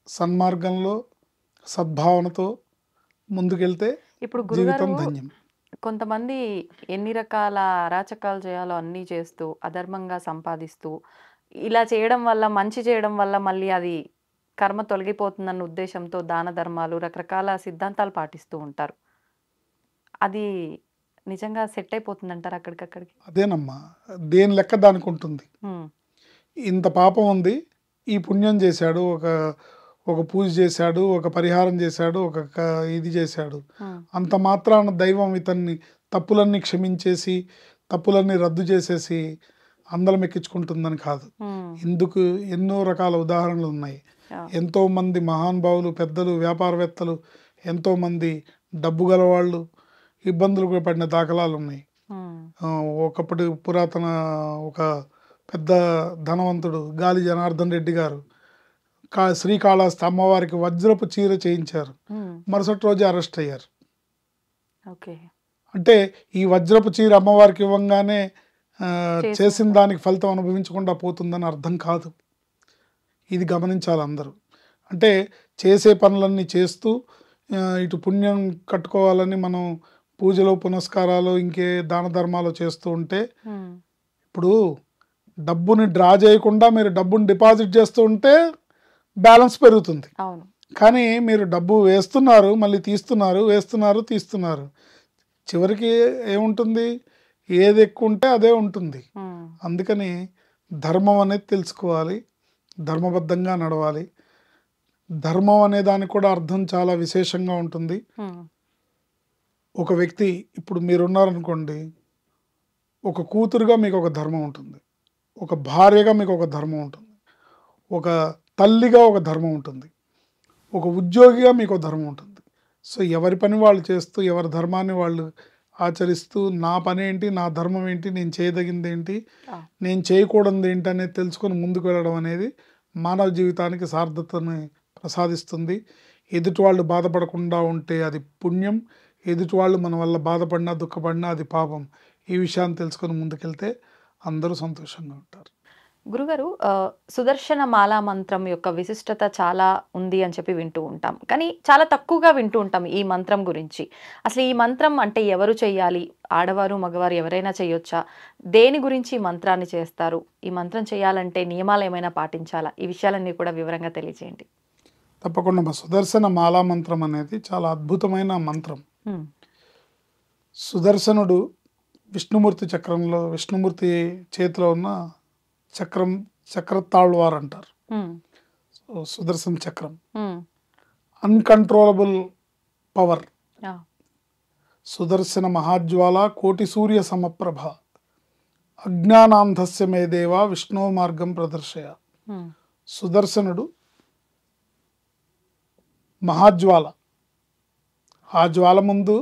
సన్మార్గంలో, సద్భావనతో ముందుకెళ్తే ఇప్పుడు జీవితం గురుగారు ధన్యం. కొంతమంది ఎన్ని రకాల అరాచకాలు చేయాలో అన్నీ చేస్తూ అధర్మంగా సంపాదిస్తూ ఇలా చేయడం వల్ల, మంచి చేయడం వల్ల మళ్ళీ అది కర్మ తొలగిపోతుందన్న ఉద్దేశంతో దాన ధర్మాలు రకరకాల సిద్ధాంతాలు పాటిస్తూ ఉంటారు. అది నిజంగా సెట్ అయిపోతుందంటారా అక్కడికక్కడికి? అదేనమ్మా, దేని లెక్క దానికి ఉంటుంది. ఇంత పాపం ఉంది, ఈ పుణ్యం చేశాడు, ఒక పూజ చేశాడు, ఒక పరిహారం చేశాడు, ఇది చేశాడు, అంత మాత్రాన దైవం ఇతన్ని తప్పులన్నీ క్షమించేసి తప్పులన్నీ రద్దు చేసేసి అందలం ఎక్కించుకుంటుందని కాదు. ఇందుకు ఎన్నో రకాల ఉదాహరణలు ఉన్నాయి. ఎంతోమంది మహానుభావులు, పెద్దలు, వ్యాపారవేత్తలు, ఎంతోమంది డబ్బు గలవాళ్ళు ఇబ్బందులు పడిన దాఖలాలు ఉన్నాయి. ఒకప్పుడు పురాతన ఒక పెద్ద ధనవంతుడు గాలి జనార్దన్ రెడ్డి గారు శ్రీకాళహస్తి అమ్మవారికి వజ్రపు చీర చేయించారు, మరుసటి రోజు అరెస్ట్ అయ్యారు. అంటే ఈ వజ్రపు చీర అమ్మవారికి ఇవ్వంగానే చేసిన దానికి ఫలితం అనుభవించకుండా పోతుందని అర్థం కాదు. ఇది గమనించాలి అందరూ. అంటే చేసే పనులన్నీ చేస్తూ ఇటు పుణ్యం కట్టుకోవాలని మనం పూజలు పునస్కారాలు ఇంకే దాన ధర్మాలు చేస్తూ ఉంటే, ఇప్పుడు డబ్బుని డ్రా చేయకుండా మీరు డబ్బుని డిపాజిట్ చేస్తూ ఉంటే బ్యాలెన్స్ పెరుగుతుంది. కానీ మీరు డబ్బు వేస్తున్నారు, మళ్ళీ తీస్తున్నారు, వేస్తున్నారు, తీస్తున్నారు, చివరికి ఏముంటుంది? ఏది ఎక్కువ ఉంటే అదే ఉంటుంది. అందుకని ధర్మం అనేది తెలుసుకోవాలి, ధర్మబద్ధంగా నడవాలి. ధర్మం అనే దానికి కూడా అర్థం చాలా విశేషంగా ఉంటుంది. ఒక వ్యక్తి, ఇప్పుడు మీరున్నారనుకోండి, ఒక కూతురుగా మీకు ఒక ధర్మం ఉంటుంది, ఒక భార్యగా మీకు ఒక ధర్మం ఉంటుంది, ఒక తల్లిగా ఒక ధర్మం ఉంటుంది, ఒక ఉద్యోగిగా మీకు ఒక ధర్మం ఉంటుంది. సో ఎవరి పని వాళ్ళు చేస్తూ ఎవరి ధర్మాన్ని వాళ్ళు ఆచరిస్తూ నా పని ఏంటి, నా ధర్మం ఏంటి, నేను చేయదగింది ఏంటి, నేను చేయకూడదు ఏంటి అనేది తెలుసుకొని ముందుకు వెళ్ళడం అనేది మానవ జీవితానికి సార్థతని ప్రసాదిస్తుంది. ఎదుటి వాళ్ళు బాధపడకుండా ఉంటే అది పుణ్యం, ఎదుటి వాళ్ళు మన వల్ల బాధపడినా దుఃఖపడినా అది పాపం. ఈ విషయాన్ని తెలుసుకొని ముందుకెళ్తే అందరూ సంతోషంగా ఉంటారు. గురుగారు, సుదర్శన మాలా మంత్రం యొక్క విశిష్టత చాలా ఉంది అని చెప్పి వింటూ ఉంటాం, కానీ చాలా తక్కువగా వింటూ ఉంటాం ఈ మంత్రం గురించి. అసలు ఈ మంత్రం అంటే ఎవరు చేయాలి? ఆడవారు మగవారు ఎవరైనా చేయొచ్చా? దేని గురించి ఈ మంత్రాన్ని చేస్తారు? ఈ మంత్రం చేయాలంటే నియమాలు ఏమైనా పాటించాలా? ఈ విషయాలన్నీ కూడా వివరంగా తెలియజేయండి. తప్పకుండా. సుదర్శన మాలా మంత్రం అనేది చాలా అద్భుతమైన మంత్రం. సుదర్శనుడు విష్ణుమూర్తి చక్రంలో, విష్ణుమూర్తి చేతిలో ఉన్న చక్రతాళ్వార్ అంటారు. సుదర్శన చక్రం అన్కంట్రోలబుల్ పవర్. సుదర్శన మహాజ్వాల కోటి సూర్య సమప్రభ అజ్ఞానాంధస్య మే దేవ విష్ణు మార్గం ప్రదర్శయ. సుదర్శనుడు మహాజ్వాల, ఆ జ్వాల ముందు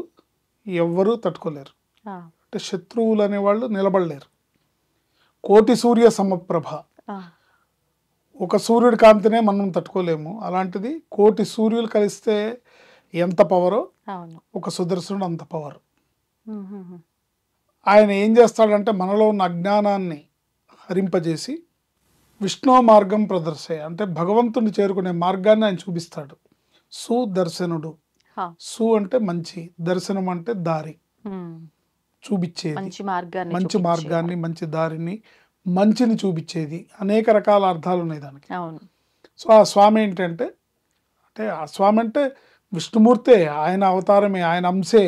ఎవ్వరూ తట్టుకోలేరు. అంటే శత్రువులు అనేవాళ్ళు నిలబడలేరు. కోటి సూర్య సమప్రభ, ఒక సూర్యుడి కాంతినే మనం తట్టుకోలేము, అలాంటిది కోటి సూర్యులు కలిస్తే ఎంత పవరో ఒక సుదర్శనుడు అంత పవర్. ఆయన ఏం చేస్తాడంటే మనలో ఉన్న అజ్ఞానాన్ని హరింపజేసి విష్ణు మార్గం ప్రదర్శయ, అంటే భగవంతుని చేరుకునే మార్గాన్ని ఆయన చూపిస్తాడు. సుదర్శనుడు, సు అంటే మంచి, దర్శనం అంటే దారి చూపించేది, మంచి మార్గాన్ని, మంచి దారిని, మంచిని చూపించేది. అనేక రకాల అర్థాలు ఉన్నాయి దానికి. సో ఆ స్వామి ఏంటంటే, అంటే ఆ స్వామి అంటే విష్ణుమూర్తే, ఆయన అవతారమే, ఆయన అంశే,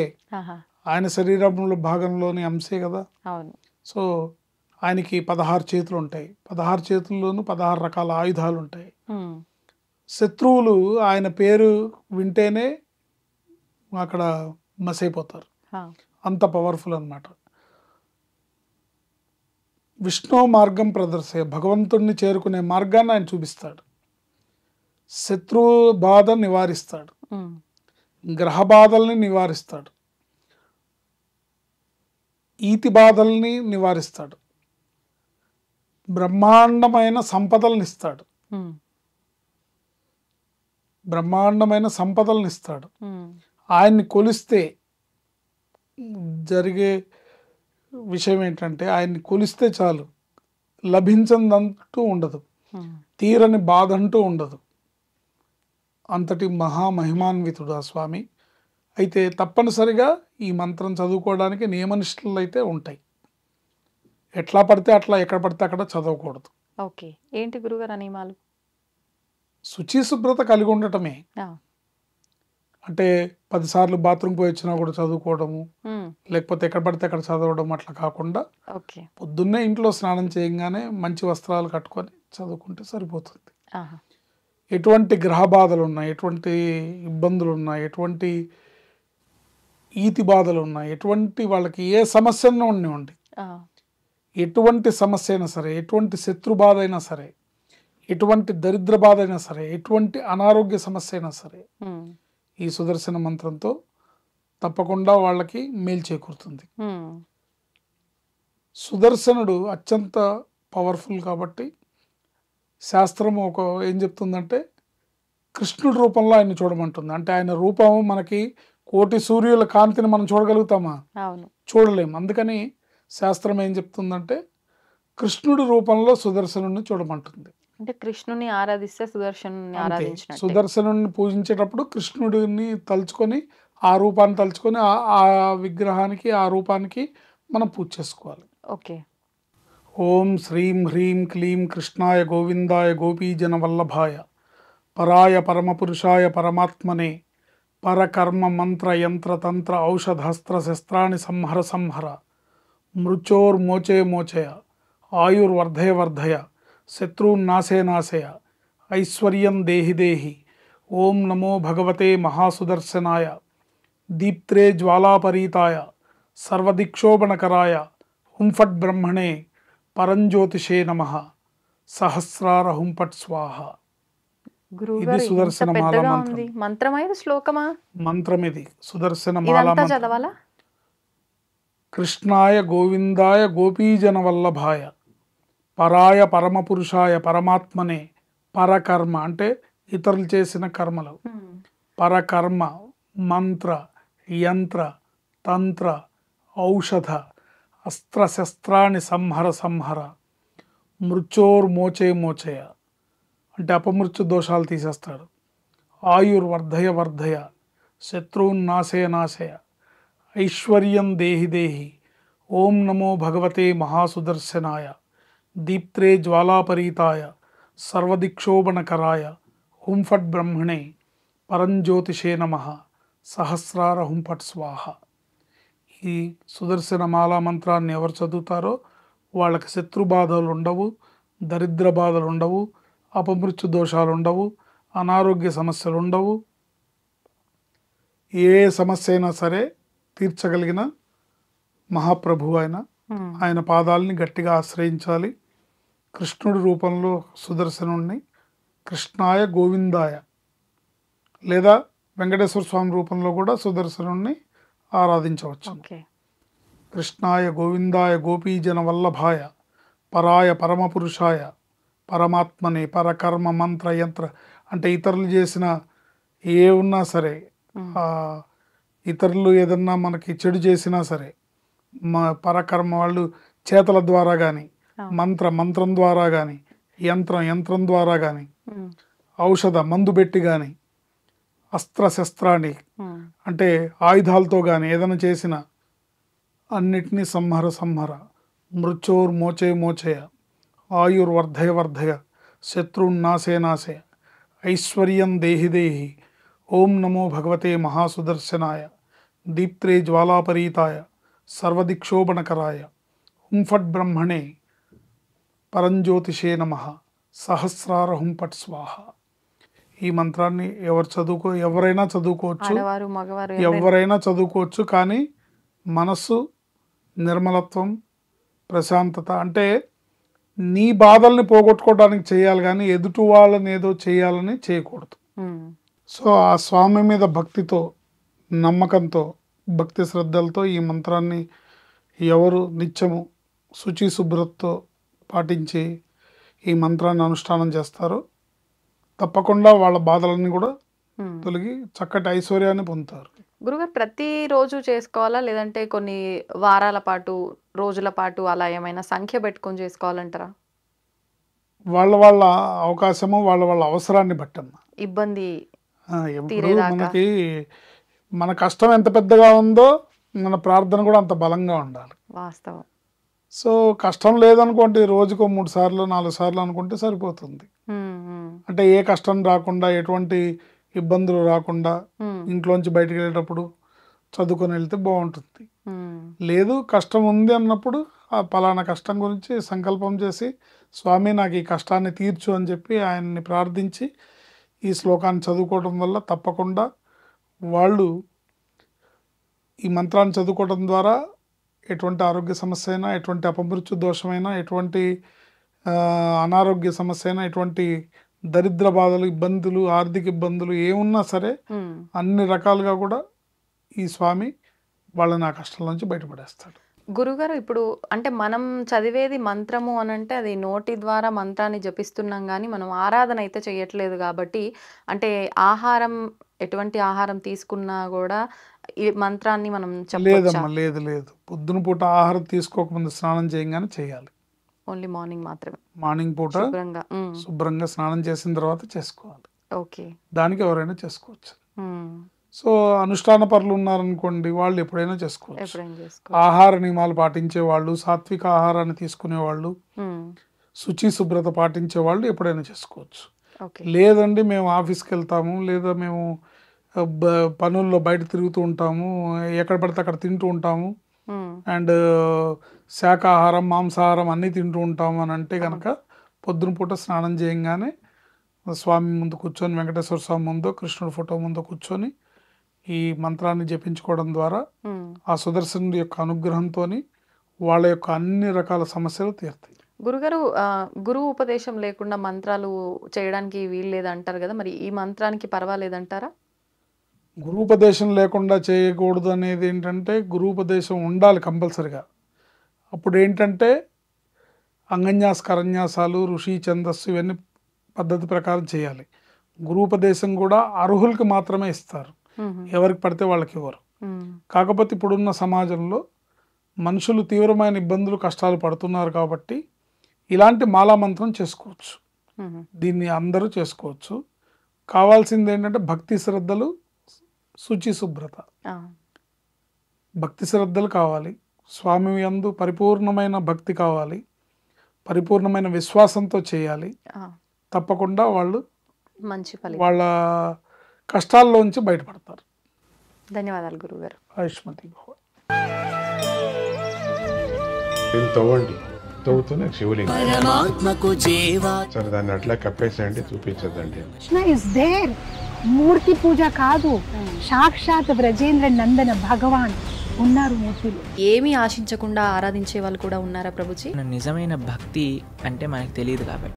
ఆయన శరీరంలో భాగంలోని అంశే కదా. సో ఆయనకి 16 చేతులు ఉంటాయి, 16 చేతుల్లోనూ 16 రకాల ఆయుధాలు ఉంటాయి. శత్రువులు ఆయన పేరు వింటేనే అక్కడ మసైపోతారు, అంత పవర్ఫుల్ అన్నమాట. విష్ణు మార్గం ప్రదర్శయ, భగవంతుడిని చేరుకునే మార్గాన్ని ఆయన చూపిస్తాడు. శత్రు బాధ నివారిస్తాడు, గ్రహ బాధల్ని నివారిస్తాడు, ఈతి బాధల్ని నివారిస్తాడు, బ్రహ్మాండమైన సంపదలను ఇస్తాడు, బ్రహ్మాండమైన సంపదలను ఇస్తాడు. ఆయన్ని కొలిస్తే జరిగే విషయం ఏంటంటే, ఆయన్ని కొలిస్తే చాలు, లభించదంటూ ఉండదు, తీరని బాధ అంటూ ఉండదు. అంతటి మహామహిమాన్వితుడు ఆ స్వామి. అయితే తప్పనిసరిగా ఈ మంత్రం చదువుకోవడానికి నియమనిష్టలు అయితే ఉంటాయి. ఎట్లా పడితే అట్లా, ఎక్కడ పడితే అక్కడ చదవకూడదు. ఓకే, ఏంటి గురుగారు నియమాలు? శుచి శుభ్రత కలిగి ఉండటమే. అంటే 10 సార్లు బాత్రూమ్ పోయి వచ్చినా కూడా చదువుకోవడము, లేకపోతే ఎక్కడ పడితే అక్కడ చదవడం అట్లా కాకుండా పొద్దున్నే ఇంట్లో స్నానం చేయగానే మంచి వస్త్రాలు కట్టుకొని చదువుకుంటే సరిపోతుంది. ఎటువంటి గ్రహ బాధలు ఉన్నాయి, ఎటువంటి ఇబ్బందులు ఉన్నాయి, ఎటువంటి ఈతి బాధలు ఉన్నాయి, ఎటువంటి వాళ్ళకి ఏ సమస్యను ఉండి ఎటువంటి సమస్య అయినా సరే, ఎటువంటి శత్రు బాధ అయినా సరే, ఎటువంటి దరిద్ర బాధ అయినా సరే, ఎటువంటి అనారోగ్య సమస్య అయినా సరే ఈ సుదర్శన మంత్రంతో తప్పకుండా వాళ్ళకి మేలు చేకూరుతుంది. సుదర్శనుడు అత్యంత పవర్ఫుల్ కాబట్టి శాస్త్రం ఏం చెప్తుందంటే కృష్ణుడి రూపంలో ఆయన చూడమంటుంది. అంటే ఆయన రూపం మనకి కోటి సూర్యుల కాంతిని మనం చూడగలుగుతామా? చూడలేము. అందుకని శాస్త్రం ఏం చెప్తుందంటే కృష్ణుడి రూపంలో సుదర్శనుడిని చూడమంటుంది. అంటే కృష్ణుని ఆరాధిస్తే సుదర్శనుని ఆరాధించినట్టే. సుదర్శనుడిని పూజించేటప్పుడు కృష్ణుడిని తలుచుకొని ఆ రూపాన్ని తలుచుకొని ఆ విగ్రహానికి ఆ రూపానికి మనం పూజ చేసుకోవాలి. ఓకే. ఓం శ్రీం హ్రీం క్లీం కృష్ణాయ గోవిందాయ గోపీజన వల్లభాయ పరాయ పరమపురుషాయ పరమాత్మనే పరకర్మ మంత్ర యంత్ర తంత్ర ఔషధాస్త్ర శస్త్రాన్ని సంహర సంహర మృచోర్మోచే మోచయ ఆయుర్వర్ధయ వర్ధయ శత్రున్నాశే నాశయ ఐశ్వర్యం దేహి దేహి. ఓం నమో భగవతే మహాసుదర్శనాయ దీప్త్రే జ్వాలాపరీతాయ సర్వదిక్షోభణకరాయ హుంఫట్ బ్రహ్మణే పరంజ్యోతిషే నమః సహస్రార హుంఫట్ స్వాహ. ఇది సుదర్శన మాల మంత్రం. మంత్రమైదు శ్లోకమా? మంత్రం ఇది సుదర్శన మాల మంత్రం. చదవాలా? కృష్ణాయ గోవిందాయ గోపీజన వల్లభాయ పరాయ పరమపురుషాయ పరమాత్మనే పరకర్మ అంటే ఇతరులు చేసిన కర్మలు, పరకర్మ మంత్ర యంత్ర తంత్ర ఔషధ అస్త్రశస్త్రాన్ని సంహర సంహర మృచోర్మోచే మోచయ అంటే అపమృత్యు దోషాలు తీసేస్తాడు. ఆయుర్వర్ధయ వర్ధయ శత్రువున్నాశయ నాశయ ఐశ్వర్యం దేహి దేహి. ఓం నమో భగవతే మహాసుదర్శనాయ దీప్త్రే జ్వాలాపరీతాయ సర్వదిక్షోభణకరాయ హుంఫట్ బ్రహ్మణే పరంజ్యోతిషే నమః సహస్రార హుంఫట్ స్వాహ. ఈ సుదర్శన మాలా మంత్రాన్ని ఎవరు చదువుతారో వాళ్ళకి శత్రు బాధలు ఉండవు, దరిద్ర బాధలు ఉండవు, అపమృత్యు దోషాలు ఉండవు, అనారోగ్య సమస్యలు ఉండవు. ఏ సమస్య అయినా సరే తీర్చగలిగిన మహాప్రభువు ఆయన పాదాలని గట్టిగా ఆశ్రయించాలి. కృష్ణుడి రూపంలో సుదర్శనుడిని కృష్ణాయ గోవిందాయ లేదా వెంకటేశ్వర స్వామి రూపంలో కూడా సుదర్శనుడిని ఆరాధించవచ్చు. కృష్ణాయ గోవిందాయ గోపీజన వల్లభాయ పరాయ పరమపురుషాయ పరమాత్మనే పరకర్మ మంత్ర యంత్ర అంటే ఇతరులు చేసిన ఏ ఉన్నా సరే, ఇతరులు ఏదన్నా మనకి చెడు చేసినా సరే, పరకర్మ వాళ్ళు చేతల ద్వారా కానీ, మంత్రం ద్వారా కానీ, యంత్రం ద్వారా కానీ, ఔషధ మందు పెట్టి కానీ, అస్త్రశస్త్రాన్ని అంటే ఆయుధాలతో కానీ ఏదైనా చేసిన అన్నిటినీ సంహర సంహర మృచోర్మోచే మోచయ ఆయుర్వర్ధయ వర్ధయ శత్రున్నాశే నాశయ ఐశ్వర్యం దేహి దేహి. ఓం నమో భగవతే మహాసుదర్శనాయ దీప్త్రే జ్వాలాపరీతాయ సర్వదిక్షోభణకరాయ హుంఫట్ బ్రహ్మణే పరంజ్యోతిషే నమః సహస్రార హుంఫట్ స్వాహ. ఈ మంత్రాన్ని ఎవరైనా చదువుకోవచ్చు, ఎవరైనా చదువుకోవచ్చు. కానీ మనస్సు నిర్మలత్వం, ప్రశాంతత అంటే నీ బాధల్ని పోగొట్టుకోవడానికి చేయాలి, కానీ ఎదుటి వాళ్ళని ఏదో చేయాలని చేయకూడదు. సో ఆ స్వామి మీద భక్తితో, నమ్మకంతో, భక్తి శ్రద్ధలతో ఈ మంత్రాన్ని ఎవరు నిత్యము శుచి శుభ్రతతో పాటించి ఈ మంత్రాన్ని అనుష్ఠానం చేస్తారో తప్పకుండా వాళ్ళ బాధలన్నీ కూడా తొలగి చక్కటి ఐశ్వర్యాన్ని పొందుతారు. గురుగారు ప్రతిరోజు చేసుకోవాలా, లేదంటే కొన్ని వారాల పాటు, రోజుల పాటు అలా ఏమైనా సంఖ్య పెట్టుకొని చేసుకోవాలంటారా? వాళ్ళ అవకాశము, వాళ్ళ అవసరాన్ని బట్టమ్మా. ఇబ్బంది మనకి మన కష్టం ఎంత పెద్దగా ఉందో మన ప్రార్థన కూడా అంత బలంగా ఉండాలి. వాస్తవం. సో కష్టం లేదనుకోండి, రోజుకో 3 సార్లు 4 సార్లు అనుకుంటే సరిపోతుంది. అంటే ఏ కష్టం రాకుండా, ఎటువంటి ఇబ్బందులు రాకుండా ఇంట్లోంచి బయటికి వెళ్ళేటప్పుడు చదువుకొని వెళ్తే బాగుంటుంది. లేదు కష్టం ఉంది అన్నప్పుడు ఆ పలానా కష్టం గురించి సంకల్పం చేసి, స్వామి నాకు ఈ కష్టాన్ని తీర్చు అని చెప్పి ఆయన్ని ప్రార్థించి ఈ శ్లోకాన్ని చదువుకోవడం వల్ల తప్పకుండా వాళ్ళు ఈ మంత్రాన్ని చదువుకోవడం ద్వారా ఎటువంటి ఆరోగ్య సమస్య అయినా, ఎటువంటి అపమృత్యు దోషమైనా, ఎటువంటి అనారోగ్య సమస్య అయినా, ఎటువంటి దరిద్ర బాధలు, ఇబ్బందులు, ఆర్థిక ఇబ్బందులు ఏమున్నా సరే అన్ని రకాలుగా కూడా ఈ స్వామి వాళ్ళని ఆ కష్టాల నుంచి బయటపడేస్తాడు. గురుగారు, ఇప్పుడు అంటే మనం చదివేది మంత్రము అని అంటే అది నోటి ద్వారా మంత్రాన్ని జపిస్తున్నాం, కానీ మనం ఆరాధన అయితే చేయట్లేదు. కాబట్టి అంటే ఆహారం, ఎటువంటి ఆహారం తీసుకున్నా కూడా ఈ మంత్రాన్ని మనం చెప్పొచ్చా? లేదమ్మా, లేదు. పొద్దున పూట ఆహారం తీసుకోకముందు స్నానం చేయగానే చేయాలి. ఓన్లీ మార్నింగ్ మాత్రమే. మార్నింగ్ పూట శుభ్రంగా స్నానం చేసిన తర్వాత చేసుకోవాలి. ఓకే. దానికి ఎవరైనా చేసుకోవచ్చు. సో అనుష్ఠాన పరులు ఉన్నారనుకోండి, వాళ్ళు ఎప్పుడైనా చేసుకోవచ్చు. ఆహార నియమాలు పాటించే వాళ్ళు, సాత్విక ఆహారాన్ని తీసుకునే వాళ్ళు, శుచి శుభ్రత పాటించే వాళ్ళు ఎప్పుడైనా చేసుకోవచ్చు. లేదండి మేము ఆఫీస్కి వెళ్తాము, లేదా మేము పనుల్లో బయట తిరుగుతూ ఉంటాము, ఎక్కడ పడితే అక్కడ తింటూ ఉంటాము, అండ్ శాకాహారం మాంసాహారం అన్నీ తింటూ ఉంటాము అని అంటే కనుక పొద్దున పూట స్నానం చేయంగానే స్వామి ముందు కూర్చొని, వెంకటేశ్వర స్వామి ముందు, కృష్ణుడి ఫోటో ముందు కూర్చొని ఈ మంత్రాన్ని జపించుకోవడం ద్వారా ఆ సుదర్శనుడి యొక్క అనుగ్రహంతో వాళ్ళ యొక్క అన్ని రకాల సమస్యలు తీరుతాయి. గురుగారు, గురువు ఉపదేశం లేకుండా మంత్రాలు చేయడానికి వీలు లేదంటారు కదా, మరి ఈ మంత్రానికి పర్వాలేదంటారా? గురూపదేశం లేకుండా చేయకూడదు అనేది ఏంటంటే, గురూపదేశం ఉండాలి కంపల్సరిగా. అప్పుడు ఏంటంటే అంగన్యాస కరన్యాసాలు, ఋషి ఛందస్సు ఇవన్నీ పద్ధతి ప్రకారం చేయాలి. గురూపదేశం కూడా అర్హులకి మాత్రమే ఇస్తారు, ఎవరికి పడితే వాళ్ళకి ఇవ్వరు. కాకపోతే ఇప్పుడున్న సమాజంలో మనుషులు తీవ్రమైన ఇబ్బందులు, కష్టాలు పడుతున్నారు కాబట్టి ఇలాంటి మాలా మంత్రం చేసుకోవచ్చు. దీన్ని అందరూ చేసుకోవచ్చు. కావాల్సింది ఏంటంటే భక్తి శ్రద్ధలు, శుచి శుభ్రత. భక్తి శ్రద్ధలు కావాలి, స్వామి యందు పరిపూర్ణమైన భక్తి కావాలి, పరిపూర్ణమైన విశ్వాసంతో చేయాలి. తప్పకుండా వాళ్ళు మంచి వాళ్ళ కష్టాల్లోంచి బయటపడతారు. ధన్యవాదాలు గురుగారు. ఆయుష్మతి భవ. తవ్వండి, తవ్వుతూనే శివలింగం. సరే దాన్ని అట్లా కప్పేసేయండి, చూపించదండి. మూర్తి పూజ కాదు, సాక్షాత్ బ్రజేంద్ర నందన భగవాన్ ఉన్నారు మూర్తిలో. ఏమీ ఆశించకుండా ఆరాధించే వాళ్ళు కూడా ఉన్నారా ప్రభుజీ? నిజమైన భక్తి అంటే మనకు తెలియదు కాబట్టి